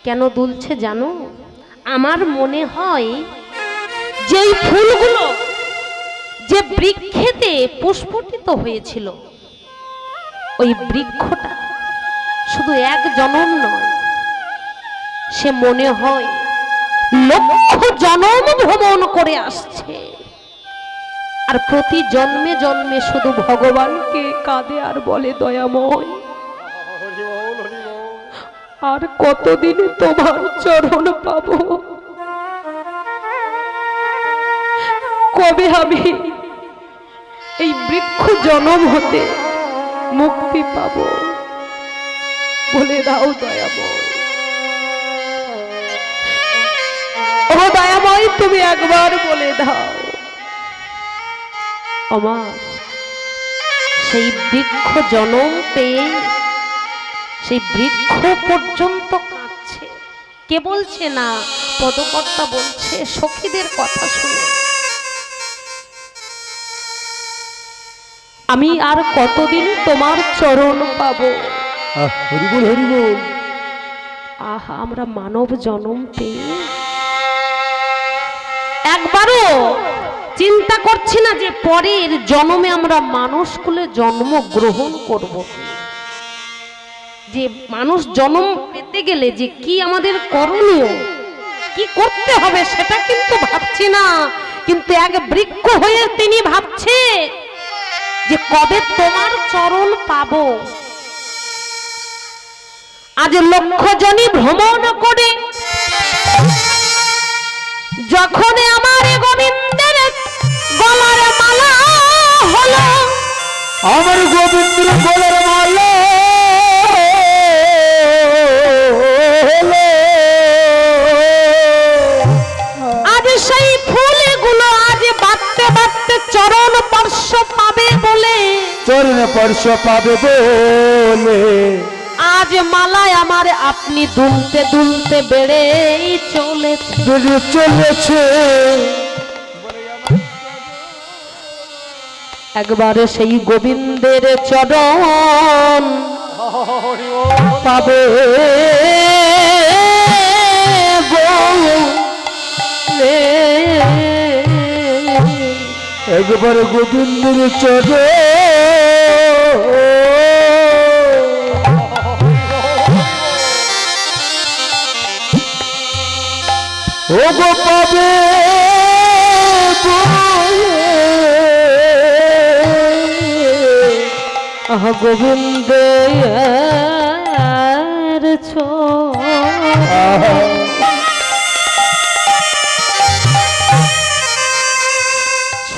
কেন দুলছে জানো আমার মনে হয় যে এই ফুলগুলো যে বৃক্ষেতে পুষ্পটিত হয়েছিল ওই বৃক্ষটা শুধু এক জনম নয় সে মনে হয় লক্ষ জনম ভ্রমণ করে আসছে আর প্রতি জন্মে জন্মে শুধু ভগবানকে কাঁদে আর বলে দয়াময় আর কতদিন তোমার চরণ পাবো কবে আমি এই বৃক্ষ জনম হতে মুক্তি পাবো বলে দাও দয়াময় ও দয়াময় তুমি একবার বলে দাও আমার সেই বৃক্ষ জনম পেয়ে সেই বৃক্ষ পর্যন্ত কাঁদছে কে বলছে না পদকর্তা বলছে সখীদের কথা শুনে আমি আর কতদিন তোমার চরণ পাবো হরিবল হরিবল আহা আমরা মানব জন্ম পেয়ে একবারও চিন্তা করছি না যে পরের জন্মে আমরা মানুষ কুলে জন্ম গ্রহণ করব যে মানুষ জন্ম পেতে গেলে যে কি আমাদের করণীয় কি করতে হবে সেটা কিন্তু ভাবছি না কিন্তু এক বৃক্ষ হয়ে তিনি ভাবছে যে কবে তোমার চরণ পাবো আজ লক্ষ জনই ভ্রমণ করে যখন আমার গোবিন্দের গলার স্পর্শ পাবে বলে, চরণ স্পর্শ পাবে বলে, আজ মালায় আমার আপনি দুলতে দুলতে বেড়েই চলেছে, বেড়ে চলেছে। একবারে সেই গোবিন্দের চরণ পাবে বলে, একবার গোবিন্দের চরণ ও গো পাবে আহ গোবিন্দের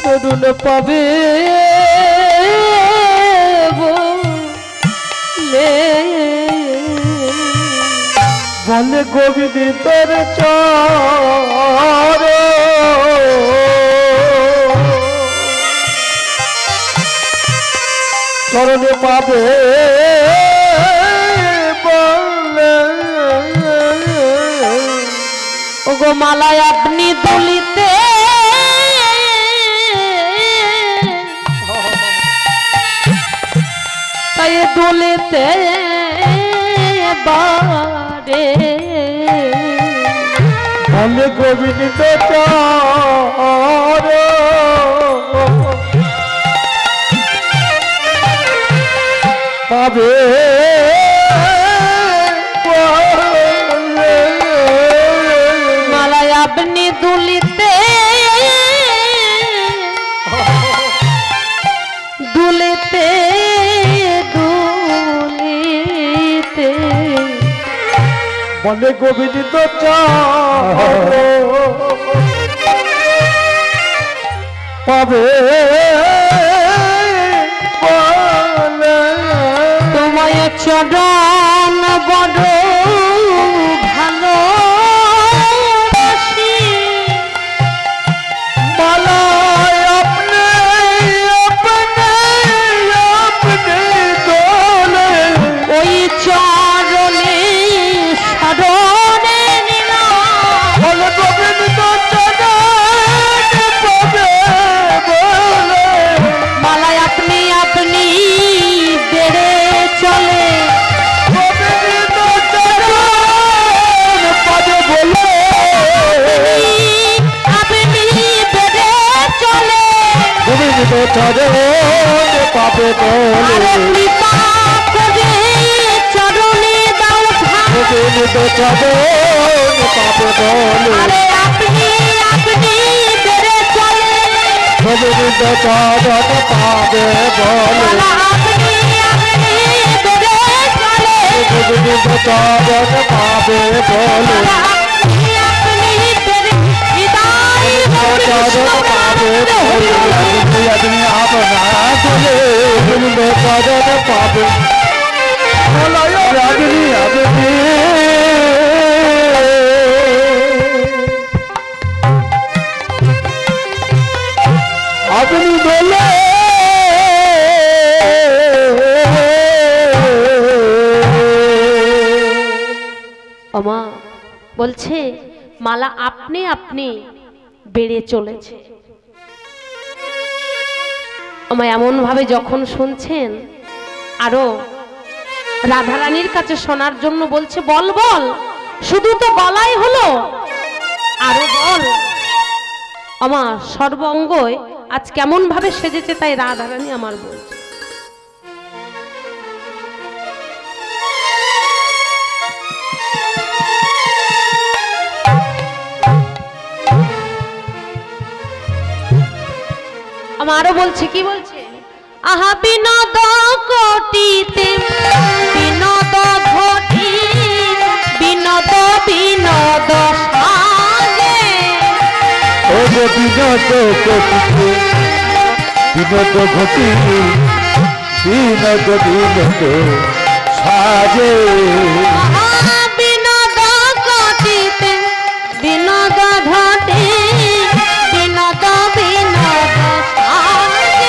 চরণ পাবে বলে, বলে গোবিন্দের চরণ চরণে পাবে বলে, ও গো মালায় আপনি দুলিতে তাই দুলিতে বারে, বলে গোবিন্দের চরণ পাবে বলে, মালায় আপনি দুলিতে দুলিতে দুলিতে বলে গোবিন্দের চরণ পাবে বলে, তোমায় চরণ বড় ভালোবাসি, মালায় আপনি আপনি আপনি দোলে, ওই চরণে শরণে নিলাম, বলে গোবিন্দের চরণ পাবে বলে, মালায় আপনি আপনি বেড়ে চলে, গোবিন্দের চরণ পাবে বলে, আপনি বেড়ে চলে, গোবিন্দের চরণ পাবে আরে বলে, কৃপা করে চরণে দাও ধান, গোবিন্দের চরণ পাবে বলে, আরে আপনি আপনি বেড়ে চলে, গোবিন্দের চরণ পাবে বলে, মালা আপনি আপনি বেড়ে চলে, গোবিন্দের চরণ পাবে বলে, মালা আপনি আপনি বেড়ে হৃদয় গৌর চরণ পাবে বলে, আপনি আপনারা চলে গোবিন্দের চরণ পাবে, আপনি আপনি আপনি বলে আমা বলছে মালা আপনি আপনি বেড়ে চলেছে। আমায় এমন ভাবে যখন শুনছেন আরো রাধারানীর কাছে শোনার জন্য বলছে, বল বল, শুধু তো গলায় হলো, আরো বল। আমার সর্বঙ্গয় আজ কেমন ভাবে সেজেছে তাই রাধারানী আমার বলছে। আমারও বলছে, কি বলছে, আহা বিনোদ কোটিতে বিনোদ ঘটি, বিনোদ বিনোদ সাজে, ও গো বিনোদ কোটিতে বিনোদ ঘটি, বিনোদ বিনোদ সাজে, আহা বিনোদ কোটিতে বিনোদ ঘটি, বিনোদ বিনোদ সাজে,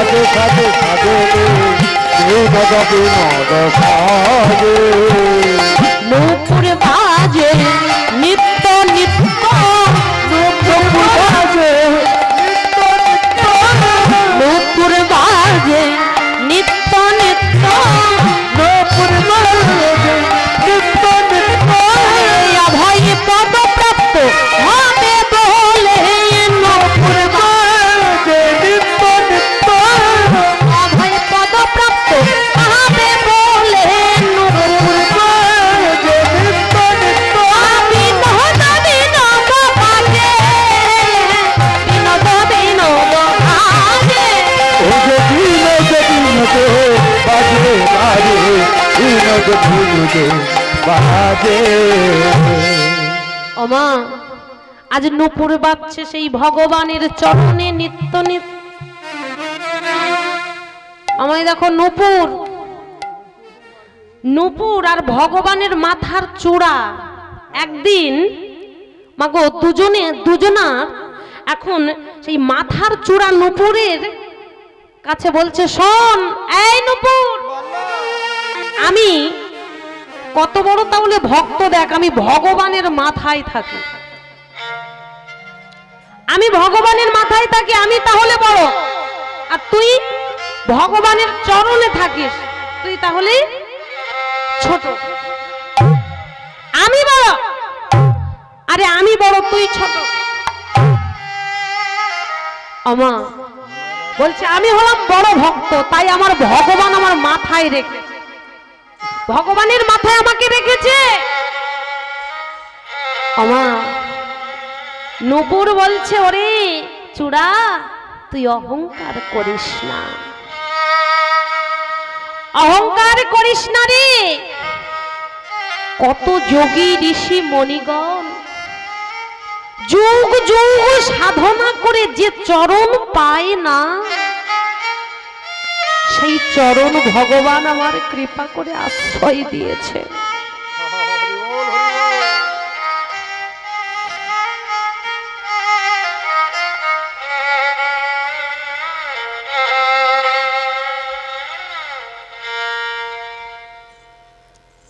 সাজে সাজে সাজে বিনোদ বিনোদ সাজে নূপুর বাজে নিত্য নিত্য নূপুর বাজে নূপুর বাজে নিত্য নিত্য নূপুর বাজে নিত্য নিত্য অভয় পদ প্রাপ্ত হবে বলে নূপুর বাজে নিত্য নিত্য অভয় পদ প্রাপ্ত হবে বলে নূপুর বাজে নিত্য নিত্য বিনোদ বিনোদ বাজে বিনোদ বিনোদ বাজে ও যে বিনোদ বিনোদ বাজে বাজে বিনোদ বিনোদ বাজে ওমা আজ নূপুর বাজছে সেই ভগবানের চরণে নিত্য নিত্য। আমায় দেখো নূপুর নূপুর আর ভগবানের মাথার চূড়া একদিন মাগো দুজনা এখন সেই মাথার চূড়া নূপুরের কাছে বলছে, শোন এই নূপুর, আমি কত বড় তাহলে ভক্ত দেখ, আমি ভগবানের মাথায় থাকি, আমি ভগবানের মাথায় থাকি, আমি তাহলে বড়, আর তুই ভগবানের চরণে থাকিস, তুই তাহলে ছোট। আমি বড়, আরে আমি বড় তুই ছোট। আমা বলছে আমি হলাম বড় ভক্ত, তাই আমার ভগবান আমার মাথায় রেখেছে, ভগবানের মাথায় আমাকে রেখেছে। আমা নূপুর বলছে, ওরে চূড়া তুই অহংকার করিস না, অহংকার করিস না রে। কত যোগী ঋষি মণিগণ যুগ যুগ সাধনা করে যে চরণ পায় না, সেই চরণ ভগবান আমার কৃপা করে আশ্রয় দিয়েছে।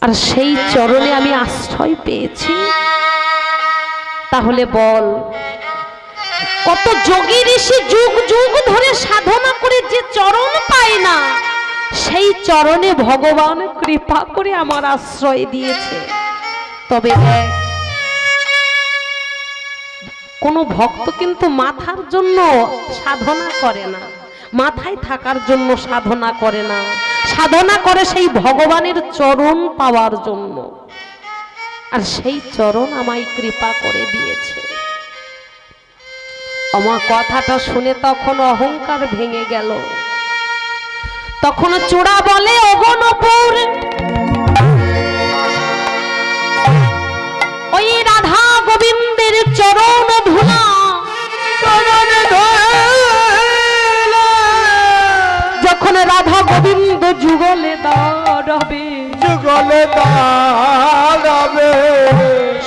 আর সেই চরণে আমি আশ্রয় পেয়েছি। তাহলে বল, কত যোগী ঋষি যুগ যুগ ধরে সাধনা করে যে চরণ পায় না, সেই চরণে ভগবান কৃপা করে আমার আশ্রয় দিয়েছে। তবে কোন ভক্ত কিন্তু মাথার জন্য সাধনা করে না, মাথায় থাকার জন্য সাধনা করে না, সাধনা করে সেই ভগবানের চরণ পাওয়ার জন্য। আর সেই চরণ আমায় কৃপা করে দিয়েছে। আমার কথাটা শুনে তখন অহংকার ভেঙে গেল। তখন চূড়া বলে, ওগো নূপুর, ওই রাধা গোবিন্দের চরণ ধুলা, যখন রাধা গোবিন্দ যুগলে দাঁড়াবে, যুগলে দাঁড়াবে,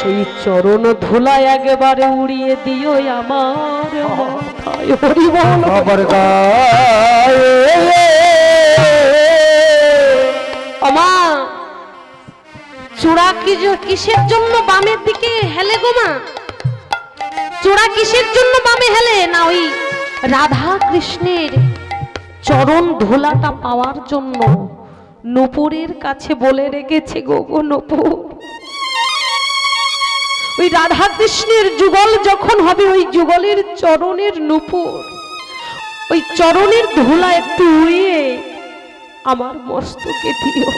সেই চরণ ধুলা একেবারে উড়িয়ে দিও আমার মাথায়। হরি বল। খবর গায়ে আমা চূড়া কিসের জন্য বামের দিকে হেলে গো মা? চূড়া কিসের জন্য বামে হেলে? না ওই রাধা কৃষ্ণের চরণ ধুলাটা পাওয়ার জন্য নূপুরের কাছে বলে রেখেছে, গো গো নূপুর, ওই রাধা কৃষ্ণের যুগল যখন হবে, ওই যুগলের চরণের নূপুর, ওই চরণের ধুলা একটু উড়িয়ে আমার মস্তকে দিও।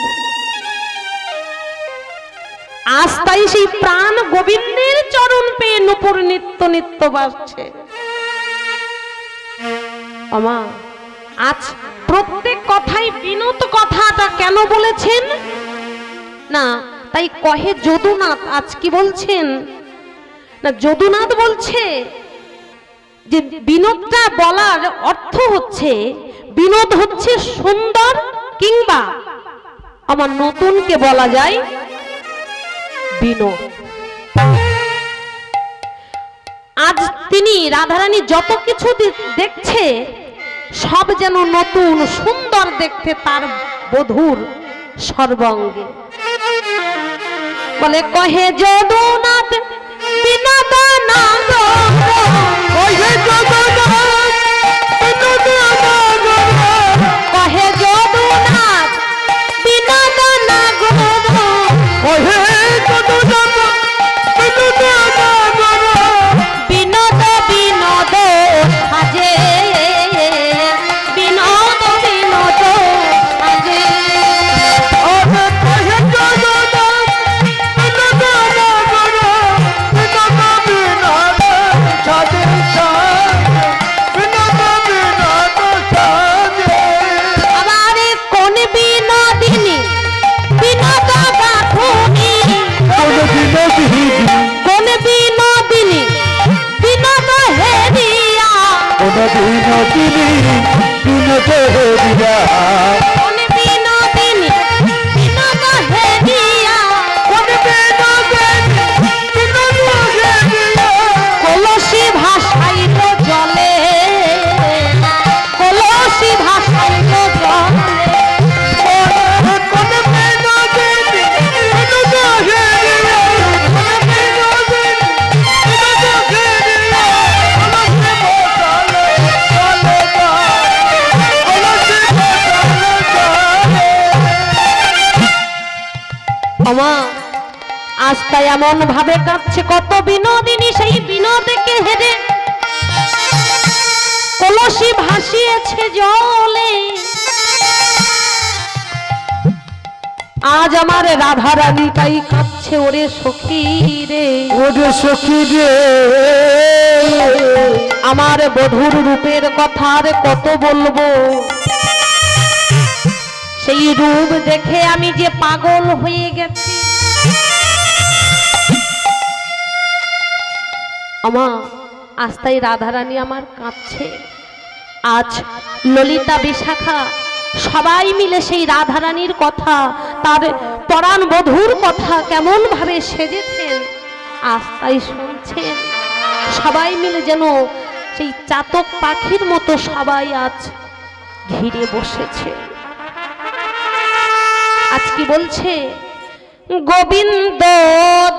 আজ তাই সেই প্রাণ গোবিন্দের চরণ পেয়ে নূপুর নিত্য নিত্য বাজছে। আমা আজ প্রত্যেক কথাই বিনোদ কথাটা কেন বলেছেন না? তাই কহে যদুনাথ, আজ কি বলছেন না, যদুনাথ বলছে যে বিনোদটা বলার অর্থ হচ্ছে, বিনোদ হচ্ছে সুন্দর, কিংবা আমার নতুনকে বলা যায় বিনোদ। আজ তিনি রাধারানী যত কিছু দেখছে, সব যেন নতুন সুন্দর দেখতে তার বধূর সর্বাঙ্গে। বলে কহে যদুনাথ বিনোদনাথ, কহে যদুনাথ বিনোদনাথ, বিনোদ বিনোদ সাজে, বিনোদ বিনোদ সাজে। আবার কোন বিনোদিনী বিনোদ গাথুনি, কোন বিনোদিনী বিনোদ হেরিয়া, বিনোদিনী বিনোদ হেরিয়া, কোন বিনোদিনী বিনোদ হেরিয়া, কোন বিনোদিনী বিনোদ হেরিয়া, কলসি ভাসাইল জলে, কলসি ভাসাইল জলে, কোন বিনোদিনী বিনোদ হেরিয়া, কোন বিনোদিনী আমা আজ তাই এমন ভাবে কাঁদছে কত বিনোদিনী সেই বিনোদকে হেরে কলসি ভাসিয়েছে জলে। আজ আমার রাধা রানীটাই কাঁদছে ওরে সখী রে, ওরে সখী রে, আমার বধূর রূপের কথা আর কত বলবো, সেই রূপ দেখে আমি যে পাগল হয়ে গেছি। আমা আজ তাই রাধারানী আমার কাঁদছে। আজ ললিতা বিশাখা সবাই মিলে সেই রাধারানীর কথা, তার পরাণ বধূর কথা কেমন ভাবে সেজেছেন আজ তাই শুনছেন। সবাই মিলে যেন সেই চাতক পাখির মতো সবাই আজ ঘিরে বসেছে। আজ কি বলছে গোবিন্দ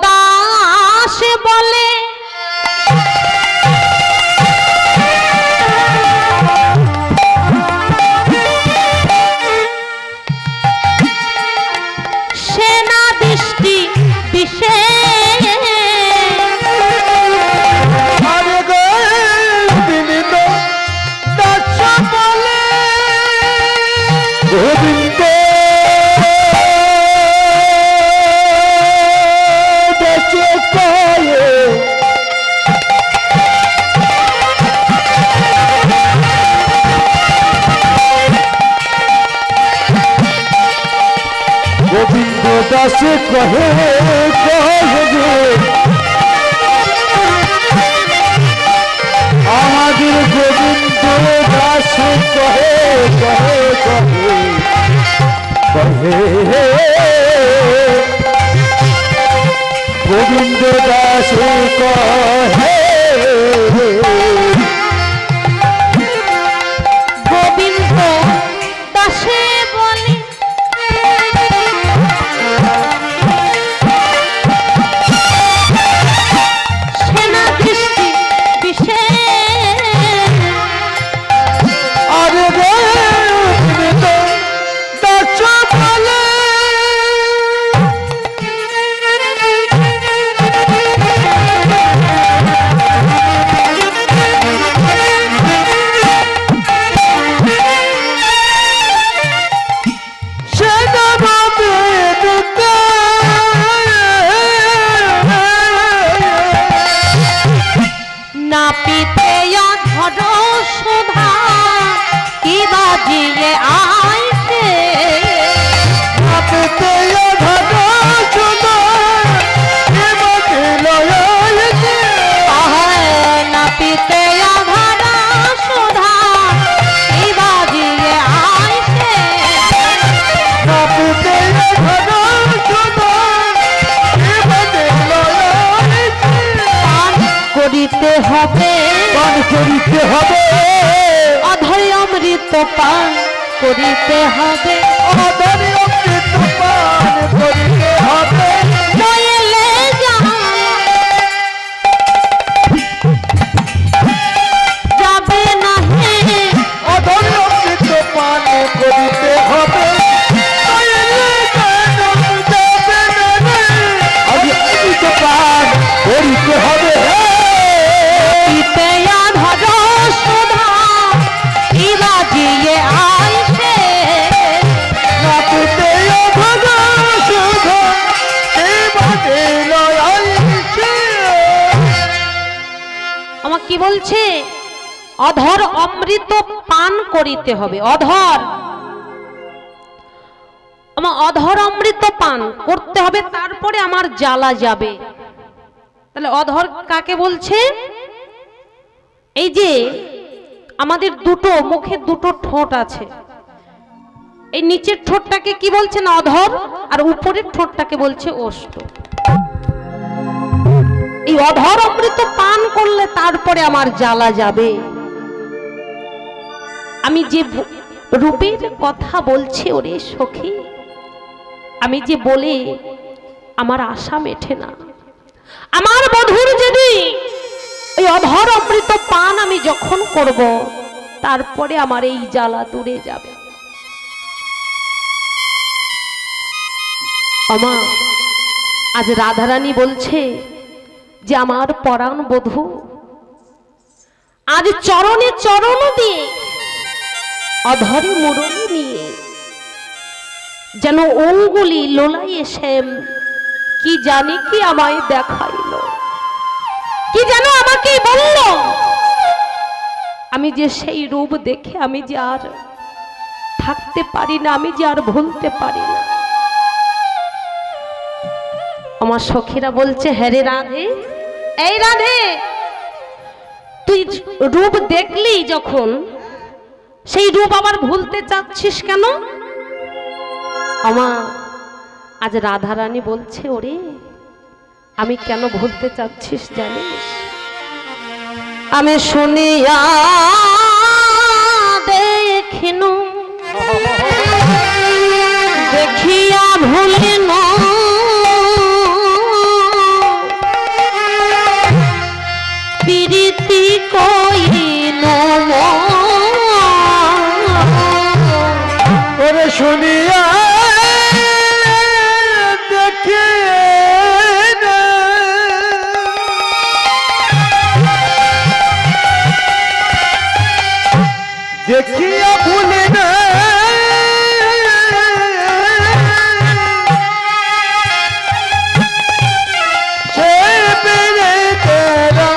দাস বলে, সেনা দৃষ্টি বিশেষ, গোবিন্দ গোবিন্দ দাস কহে কহে আমাদের গোবিন্দ দাস কহে কহে কহে কহে গোবিন্দ দাস কহে গোবিন্দ দাসে বলে সেনা দৃষ্টি বিশেষ, আরে গোবিন্দ দাস বলে নাপিতে ধর সুধা কি বাজিয়ে আইছে, নাপিতে ধর সুধা কি বাজিয়ে আইছে, নাপিতে ধর সুধা কি বাজিয়ে আইছে, নাপিতে ধর সুধা কি বাজিয়ে আইছে, পান করিতে হবে পান করিতে হবে অধৈর্য অমৃত পান করিতে হবে, অধর অমৃত পান করিতে হবে, নইলে যাবে না হে। অধর অমৃত পান করিতে হবে, নইলে যাবে না রে। আজ অমৃত পান করিতে হবে, পিতে অধর সুধা ইরা জিয়ে আইছে, নাপিতে অধর সুধা এবারে লয়াইছে। আমার কি বলছে? অধর অমৃত পান করিতে হবে। অধর আমার অধর অমৃত পান করতে হবে, তারপরে আমার জ্বালা যাবে। তাহলে অধর কাকে বলছে? এই যে আমাদের দুটো মুখে দুটো ঠোঁট আছে, এই নিচের ঠোঁটটাকে কি বলছেন? অধর। আর উপরের ঠোঁটটাকে বলছে ওষ্ঠ। এই অধর অমৃত পান করলে তারপরে আমার জ্বালা যাবে। আমি যে রূপের কথা বলছি ওরে সখী, আমি যে বলে আমার আশা মেটে না। আমার বধূর যদি ওই অধর অমৃত পান আমি যখন করব, তারপরে আমার এই জ্বালা দূরে যাবে। আমা আজ রাধারানী বলছে যে আমার পরাণ বধূ আজ চরণে চরণ দিয়ে অধরে মুরলি নিয়ে যেন অঙ্গুলি লোলাইয়ে শ্যাম কি জানি কি আমায় দেখাইল, কি যেন আমাকে বলল। আমি যে সেই রূপ দেখে আমি যে আর থাকতে পারি না, আমি যে আর ভুলতে পারি না। আমার সখীরা বলছে, হ্যাঁ রে রাধে, এই রাধে, তুই রূপ দেখলি যখন, সেই রূপ আবার ভুলতে চাচ্ছিস কেন? আমা আজ রাধারানী বলছে, ওরে আমি কেন ভুলতে চাচ্ছিস জানিস? আমি শুনিয়া দেখিনু, দেখিয়া ভুলিনু, প্রীতি কইনু, ওরে শুনিয়া দেখে না, দেখিয়া ভুলে না, সে বেড়ে তেরা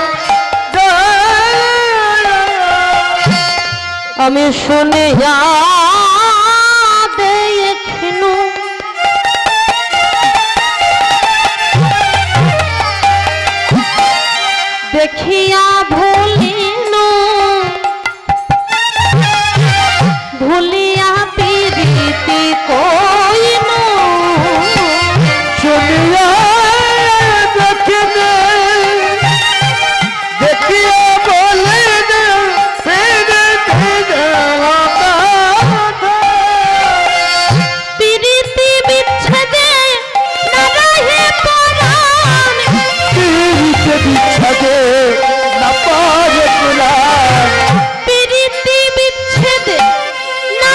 আমি শুনিয়া দেখিনু, দেখিয়া ভুলিনু, ভুলিয়া প্রীতি কইনু, শুনিয়া দেখে না, দেখিয়া বলে না, ফিরে দেওয়া কথা। প্রীতি বিচ্ছেদে না রহে পরাণ, প্রীতি বিচ্ছেদে না পারে কুলায়, প্রীতি বিচ্ছেদে না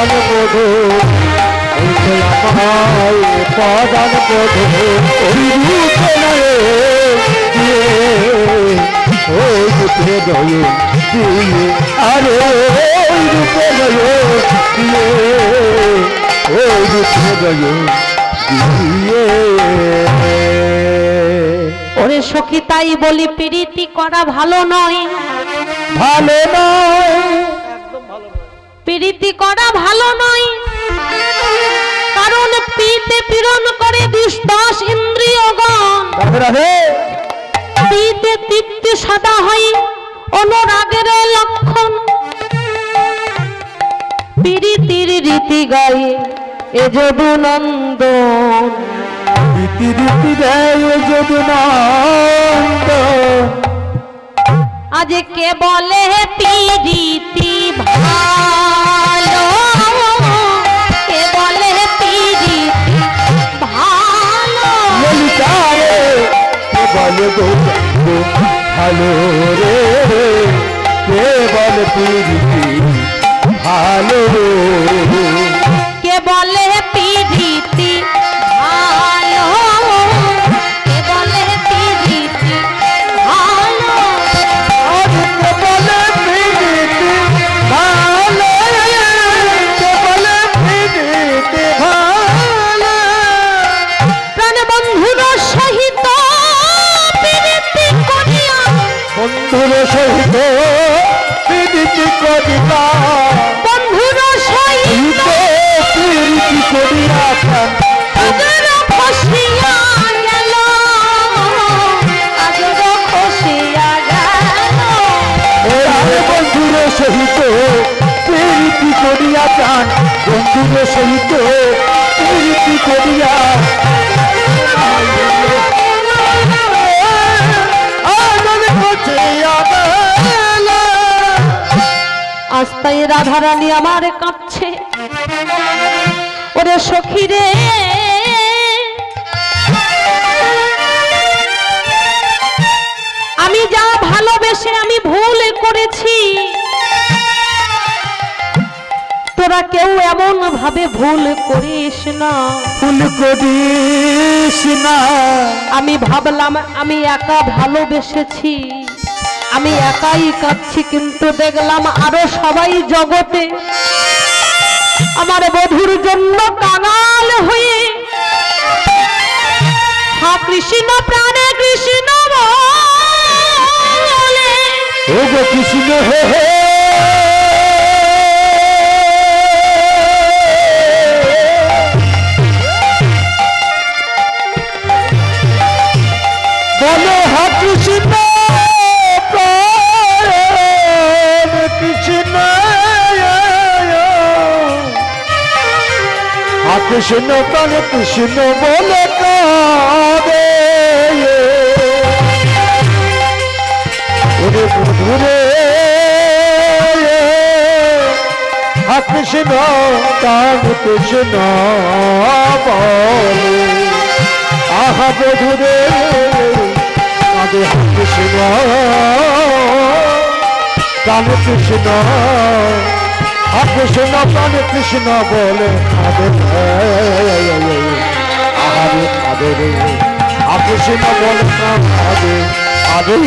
পদান বধু আমায় পদান বধু ওই রূপে নয়ে দিয়ে ওই রূপে নয়ে দিয়ে আরে ওই রূপে নয়ে দিয়ে ওই রূপে নয়ে দিয়ে। ওরে সখী তাই বলি প্রীতি করা ভালো নয়, ভালো নয়, প্রীতি করা ভালো নয়, কারণ পিতে পীড়ন করে 10 ইন্দ্রিয়গণ। পিতে তৃপ্তি সদা হয় অনুরাগের লক্ষণ, প্রীতির রীতি গায়ে এ যদুনন্দন। রীতি রীতি দেয় যদুনন্দন। আজ কে বলে প্রীতি ভালো, কে বলে প্রীতি ভালো। ললিতারে কে বলে গো ভালো রে, কে বলে প্রীতি ভালো, কে বলে প্রীতি ভালো, কে বলে প্রীতি ভালো। কে বলে প্রীতি ভালো, কে বলে প্রীতি ভালো। প্রাণ বন্ধুর সহিত প্রীতি করিয়া, বন্ধুর সহিত প্রীতি করিয়া, বন্ধুর সহিত প্রীতি করিয়া আজর খসিয়া গেল, আজর খসিয়া গেল। বন্ধুর সহিত প্রীতি করিয়া চান, বন্ধুর সহিত প্রীতি করিয়া আস্তাই রাধারানী আমার কাঁদছে। ওরে সখী রে, আমি যা ভালোবেসে আমি ভুল করেছি, তোরা কেউ এমন ভাবে ভুল করিস না, ভুল করিস না। আমি ভাবলাম আমি একা ভালোবেসেছি, আমি একাই কাঁদছি, কিন্তু দেখলাম আরো সবাই জগতে আমার বধুর জন্য কাঙাল হয়ে হা কৃষ্ণ প্রাণে কৃষ্ণ বলে। ও গো কৃষ্ণ হে হে, বলো হা কৃষ্ণ কৃষ্ণ, হা কৃষ্ণ প্রাণ কৃষ্ণ বলে কাঁদে। ওরে বধুরে হা কৃষ্ণ প্রাণ কৃষ্ণ বলে, আহা বধুরে কাঁদে হা কৃষ্ণ প্রাণ কৃষ্ণ, হা কৃষ্ণ প্রাণ কৃষ্ণ বলে কাঁদে। আহারে কাঁদে রে, হা কৃষ্ণ বলে কাঁদে কাঁদে।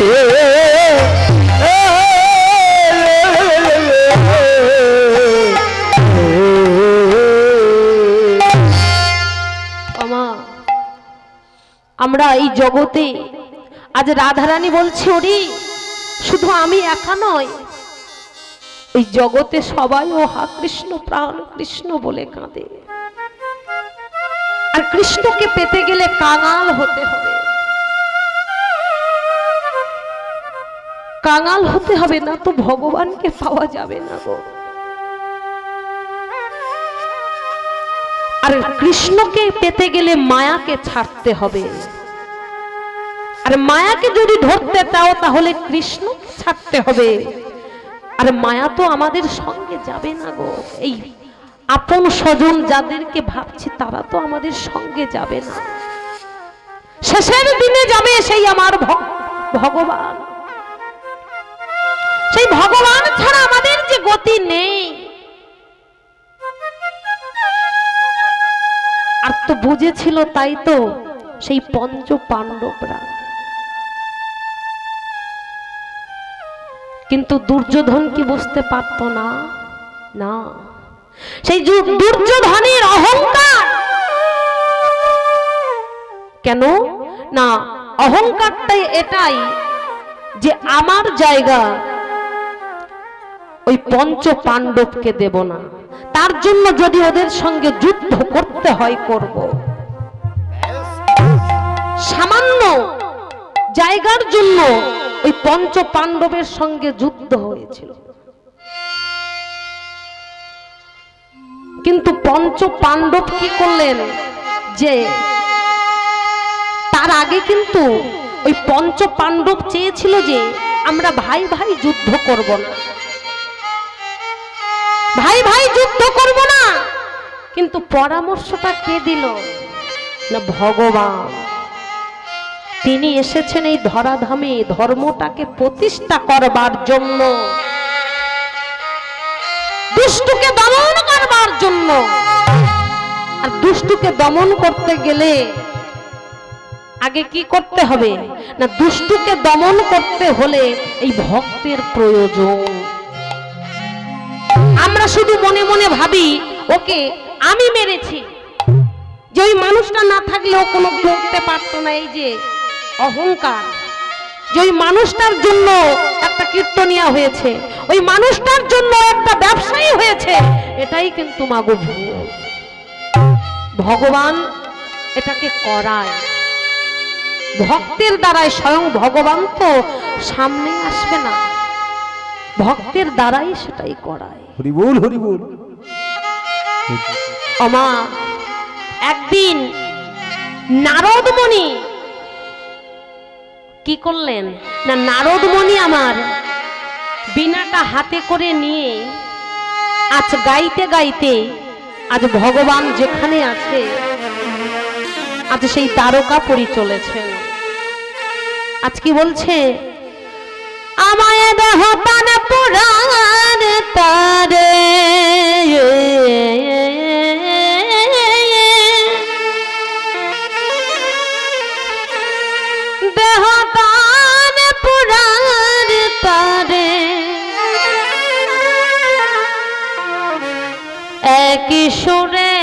আমরা এই জগতে আজ রাধারানী বলছে, ওরে শুধু আমি একা নয়, এই জগতে সবাই ও হা কৃষ্ণ প্রাণ কৃষ্ণ বলে কাঁদে। আর কৃষ্ণকে পেতে গেলে কাঙাল হতে হবে, কাঙাল হতে হবে, না তো ভগবানকে পাওয়া যাবে না গো। আর কৃষ্ণকে পেতে গেলে মায়াকে ছাড়তে হবে, আর মায়াকে যদি ধরতে চাও তাহলে কৃষ্ণকে ছাড়তে হবে। আর মায়া তো আমাদের সঙ্গে যাবে না গো, এই আপন স্বজন যাদেরকে ভাবছি তারা তো আমাদের সঙ্গে যাবে না, শেষের দিনে যাবে সেই আমার ভগবান। সেই ভগবান ছাড়া আমাদের যে গতি নেই, তো বুঝেছিল, তাই তো সেই পঞ্চ পাণ্ডবরা। কিন্তু দুর্যোধন কি বুঝতে পারত না? না, সেই দুর্যোধনের অহংকার। কেন না? অহংকারটাই এটাই যে আমার জায়গা ওই পঞ্চ পাণ্ডবকে দেব না, তার জন্য যদি ওদের সঙ্গে যুদ্ধ করতে হয় করব। সামান্য জায়গার জন্য ওই পঞ্চ পাণ্ডবের সঙ্গে যুদ্ধ হয়েছিল। কিন্তু পঞ্চ পাণ্ডব কি করলেন যে তার আগে কিন্তু ওই পঞ্চ পাণ্ডব চেয়েছিল যে আমরা ভাই ভাই যুদ্ধ করব না, ভাই ভাই যুদ্ধ করব না। কিন্তু পরামর্শটা কে দিল? না, ভগবান। তিনি এসেছেন এই ধরাধামে ধর্মটাকে প্রতিষ্ঠা করবার জন্য, দুষ্টকে দমন করবার জন্য। আর দুষ্টকে দমন করতে গেলে আগে কি করতে হবে? না, দুষ্টকে দমন করতে হলে এই ভক্তের প্রয়োজন। আমরা শুধু মনে মনে ভাবি ওকে আমি মেরেছি, যে ওই মানুষটা না থাকলে ও কোনো করতে পারতো না। এই যে অহংকার, যে ওই মানুষটার জন্য একটা কীর্তনিয়া হয়েছে, ওই মানুষটার জন্য একটা ব্যবসায়ী হয়েছে, এটাই কিন্তু মাগো ভুল। ভগবান এটাকে করায় ভক্তের দ্বারাই। স্বয়ং ভগবান তো সামনে আসবে না, ভক্তের দ্বারাই সেটাই করায়। হরি বল, হরি বল। আমা একদিন নারদ মুনি কি করলেন? না, নারদ মুনি আমার বীণাটা হাতে করে নিয়ে আজ গাইতে গাইতে আজ ভগবান যেখানে আছে আজ সেই দ্বারকাপুরী চলেছেন। আজ কি বলছে? আমায় দেহ প্রাণ পুরাণ তারে, দেহ প্রাণ পুরাণ তারে, একই সুরে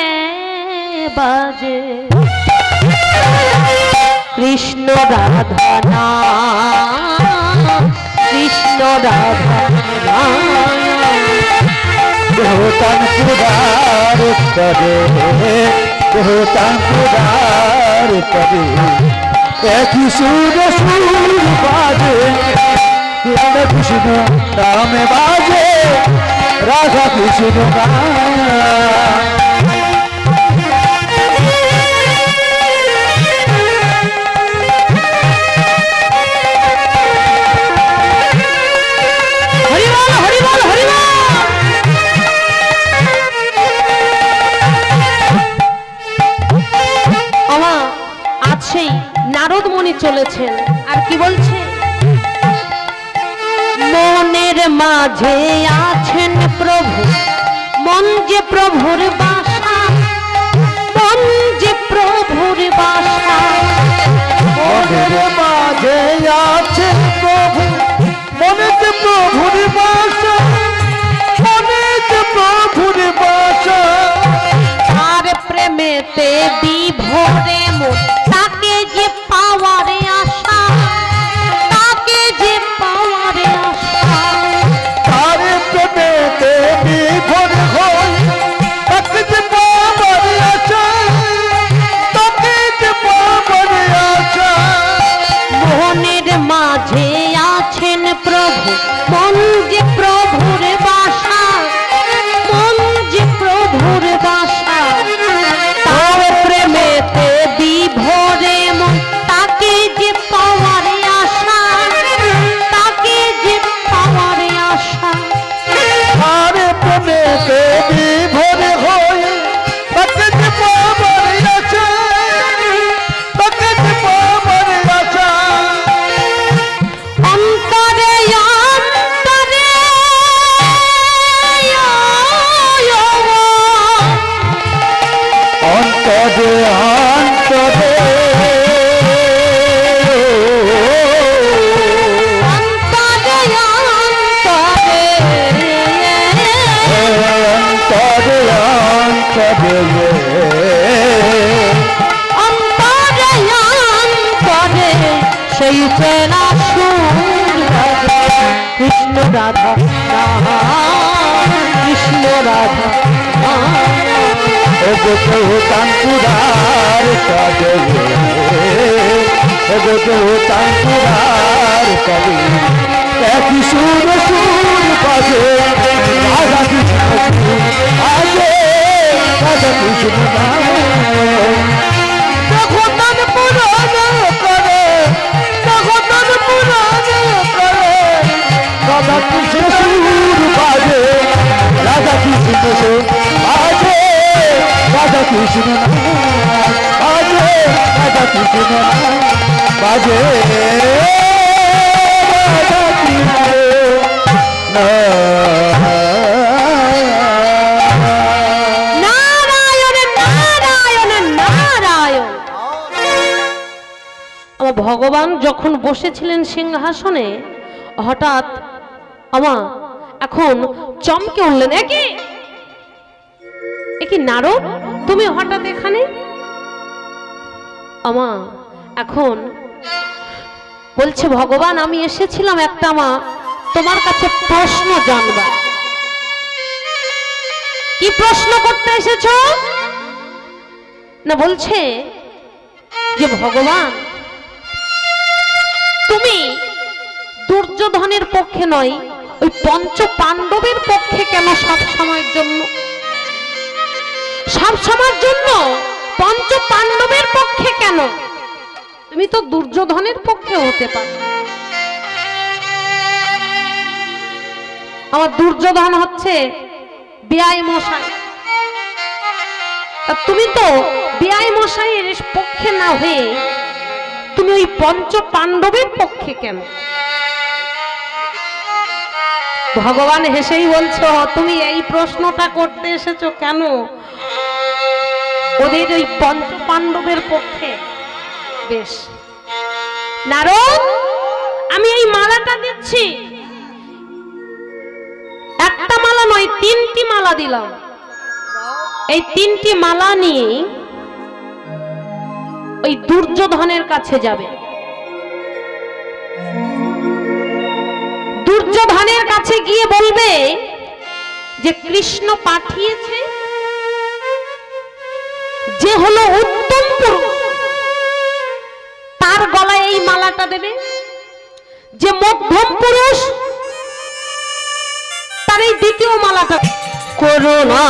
বাজে কৃষ্ণ রাধা নাম, কৃষ্ণ রাধা নাম। দেহতান পুরার করে, দেহতান পুরার করে, একই সুর সুর বাজে রাধা কৃষ্ণ নামে বাজে, রাধা কৃষ্ণ নাম। সেই নারদ মুনি চলেছেন আর কি বলছে? মনের মাঝে আছেন প্রভু, মন যে প্রভুর বাসা, মন যে প্রভুর বাসা। মনের মাঝে আছেন প্রভু, মনে যে প্রভুর বাসা, মনে যে প্রভুর বাসা। তার প্রেমেতে বিভোরে মন, তাকে যে পাওয়ারে আশা, তাকে যে পাওয়ারে আশা। তার প্রেমেতে বিভোর হই, তাকে যে পাওয়ারে আশা, তাকে যে পাওয়ারে আশা। মনের মাঝে আছেন প্রভু, মন যে প্রভুর বাসা, মন যে প্রভুর বাসা। তার প্রেমেতে বিভোর এগো তো তানপুরার কাজে এগো তো তানপুরার কাজে একই সুর সুর বাজে রাধা কৃষ্ণ আজে রাধা কৃষ্ণ দেখো তানপুরার করে দেখো তানপুরার করে রাধা কৃষ্ণ সুর বাজে রাধা কৃষ্ণ বাজে রাধা কৃষ্ণ বাজে রাধা কৃষ্ণ বাজে রাধা কৃষ্ণ নারায়ণ নারায়ণ নারায়ণ। আমার ভগবান যখন বসেছিলেন সিংহাসনে হঠাৎ আমা এখন চমকে উঠলেন। একই নারদ, তুমি হঠাৎ এখানে? আমা এখন বলছে ভগবান আমি এসেছিলাম একটা মা তোমার কাছে প্রশ্ন জানবার। কি প্রশ্ন করতে এসেছ? না বলছে যে ভগবান তুমি দুর্যোধনের পক্ষে নয় ওই পঞ্চ পাণ্ডবের পক্ষে কেন সব সময়ের জন্য? সব সময়ের জন্য পঞ্চ পাণ্ডবের পক্ষে কেন? তুমি তো দুর্যোধনের পক্ষে হতে পারো। আমার দুর্যোধন হচ্ছে বেয়াই মশাই, তুমি তো বেয়াই মশাইয়ের পক্ষে না হয়ে তুমি ওই পঞ্চ পাণ্ডবের পক্ষে কেন? ভগবান হেসেই বলছো তুমি এই প্রশ্নটা করতে এসেছো কেন ওদের ওই পঞ্চ পাণ্ডবের পক্ষে? বেশ নারদ, আমি এই মালাটা দিচ্ছি, একটা মালা নয় 3টি মালা দিলাম। এই 3টি মালা নিয়ে ওই দুর্যোধনের কাছে যাবে। দুর্যোধনের কাছে গিয়ে বলবে যে কৃষ্ণ পাঠিয়েছে যে হলো উত্তম পুরুষ, তার গলায় এই মালাটা দেবে। যে মধ্যম পুরুষ তার এই দ্বিতীয় মালাটা। করুণা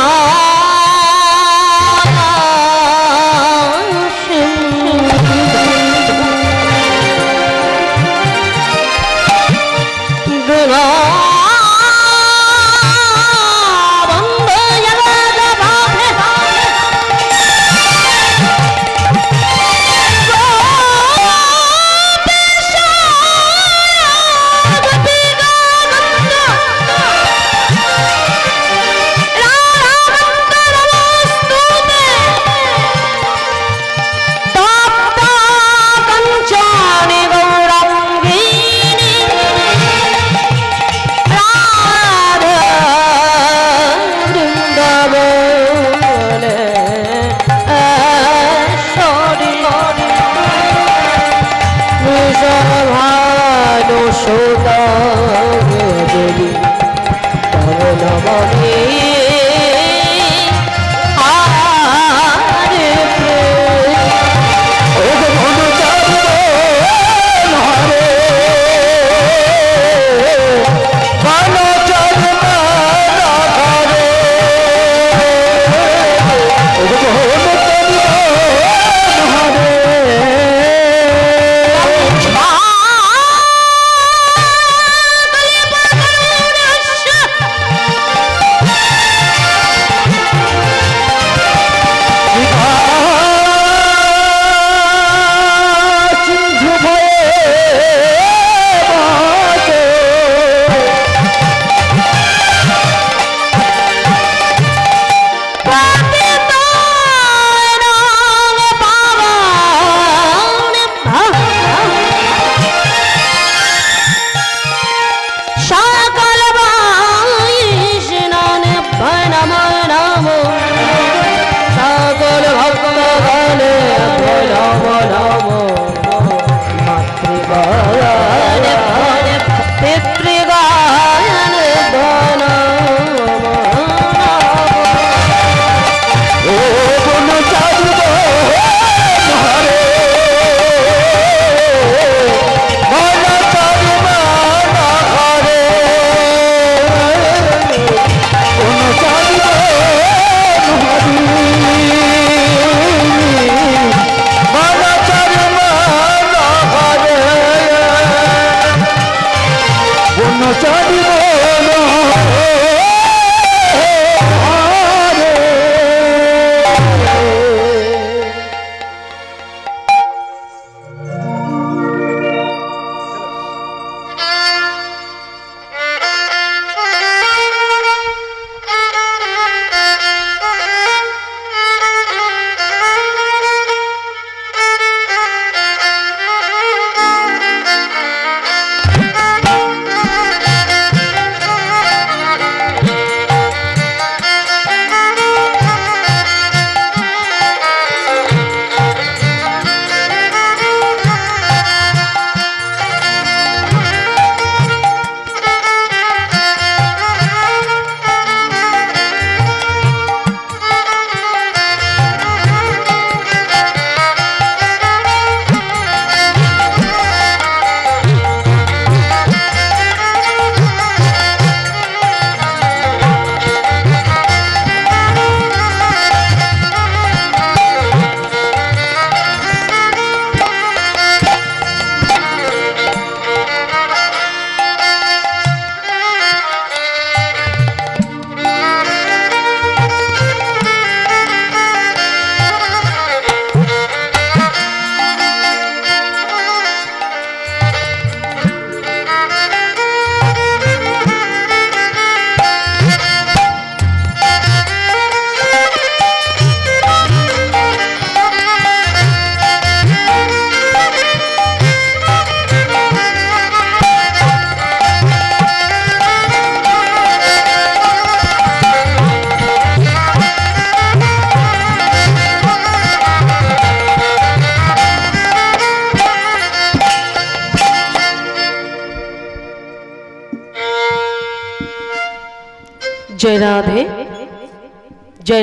जय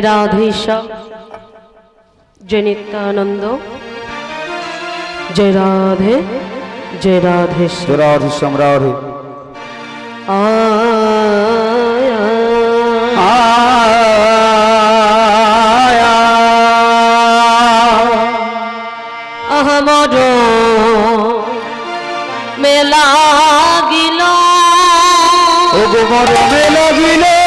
राधे श्याम, जय नित्यानंद, जय राधे श्याम। राधे श्याम राधे अहमद मेला गिला मेला गिले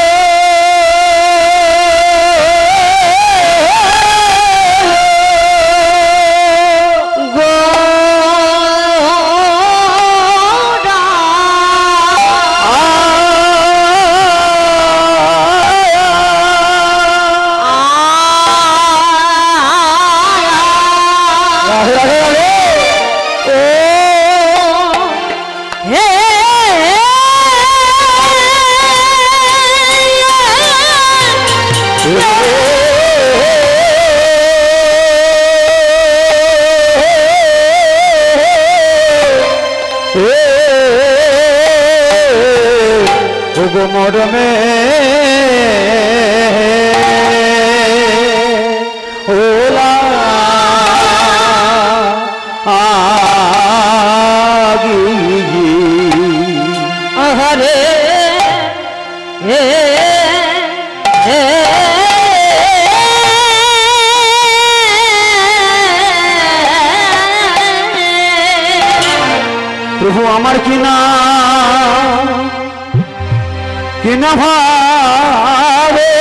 मोर में ओला आगी हरे प्रभु আমার किना भावे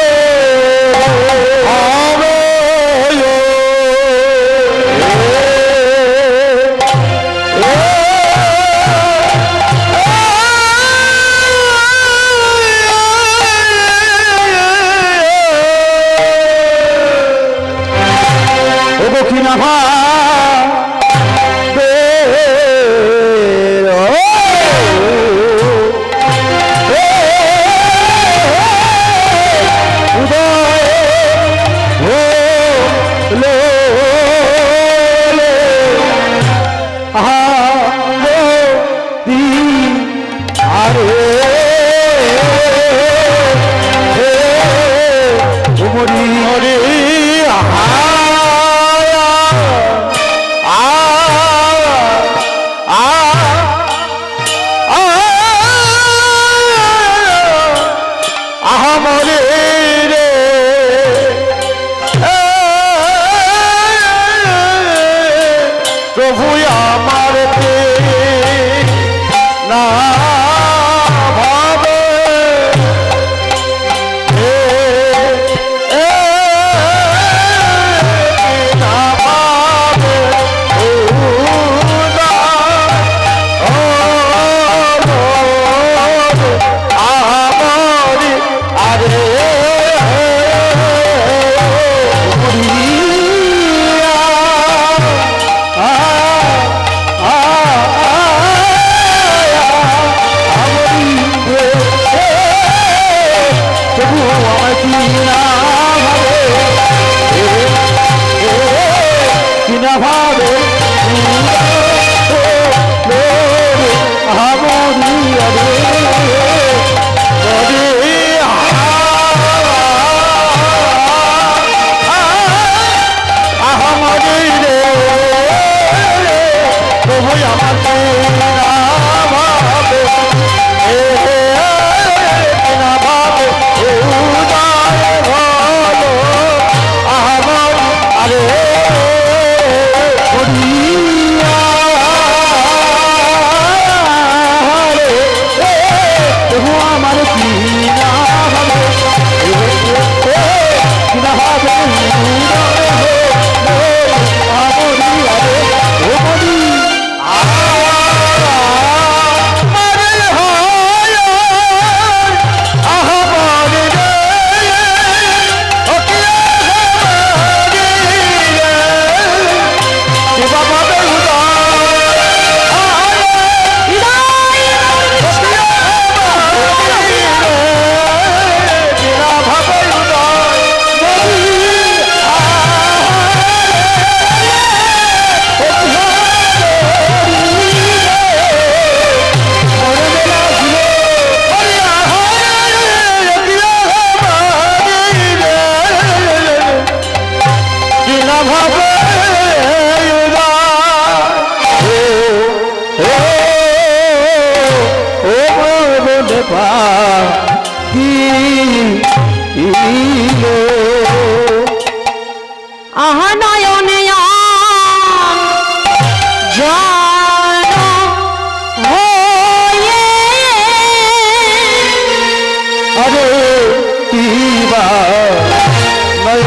किना জন হয়ে আরে কিবা নয়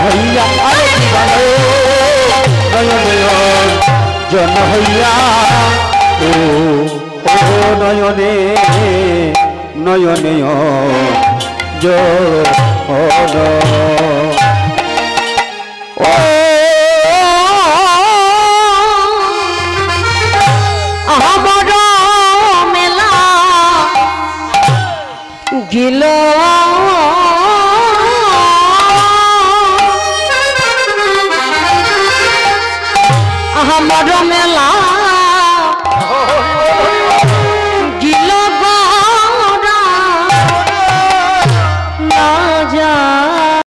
হইয়া জন হইয়া ও নয়নে নয়নে জন আমার মেলা গিল আমার মেলা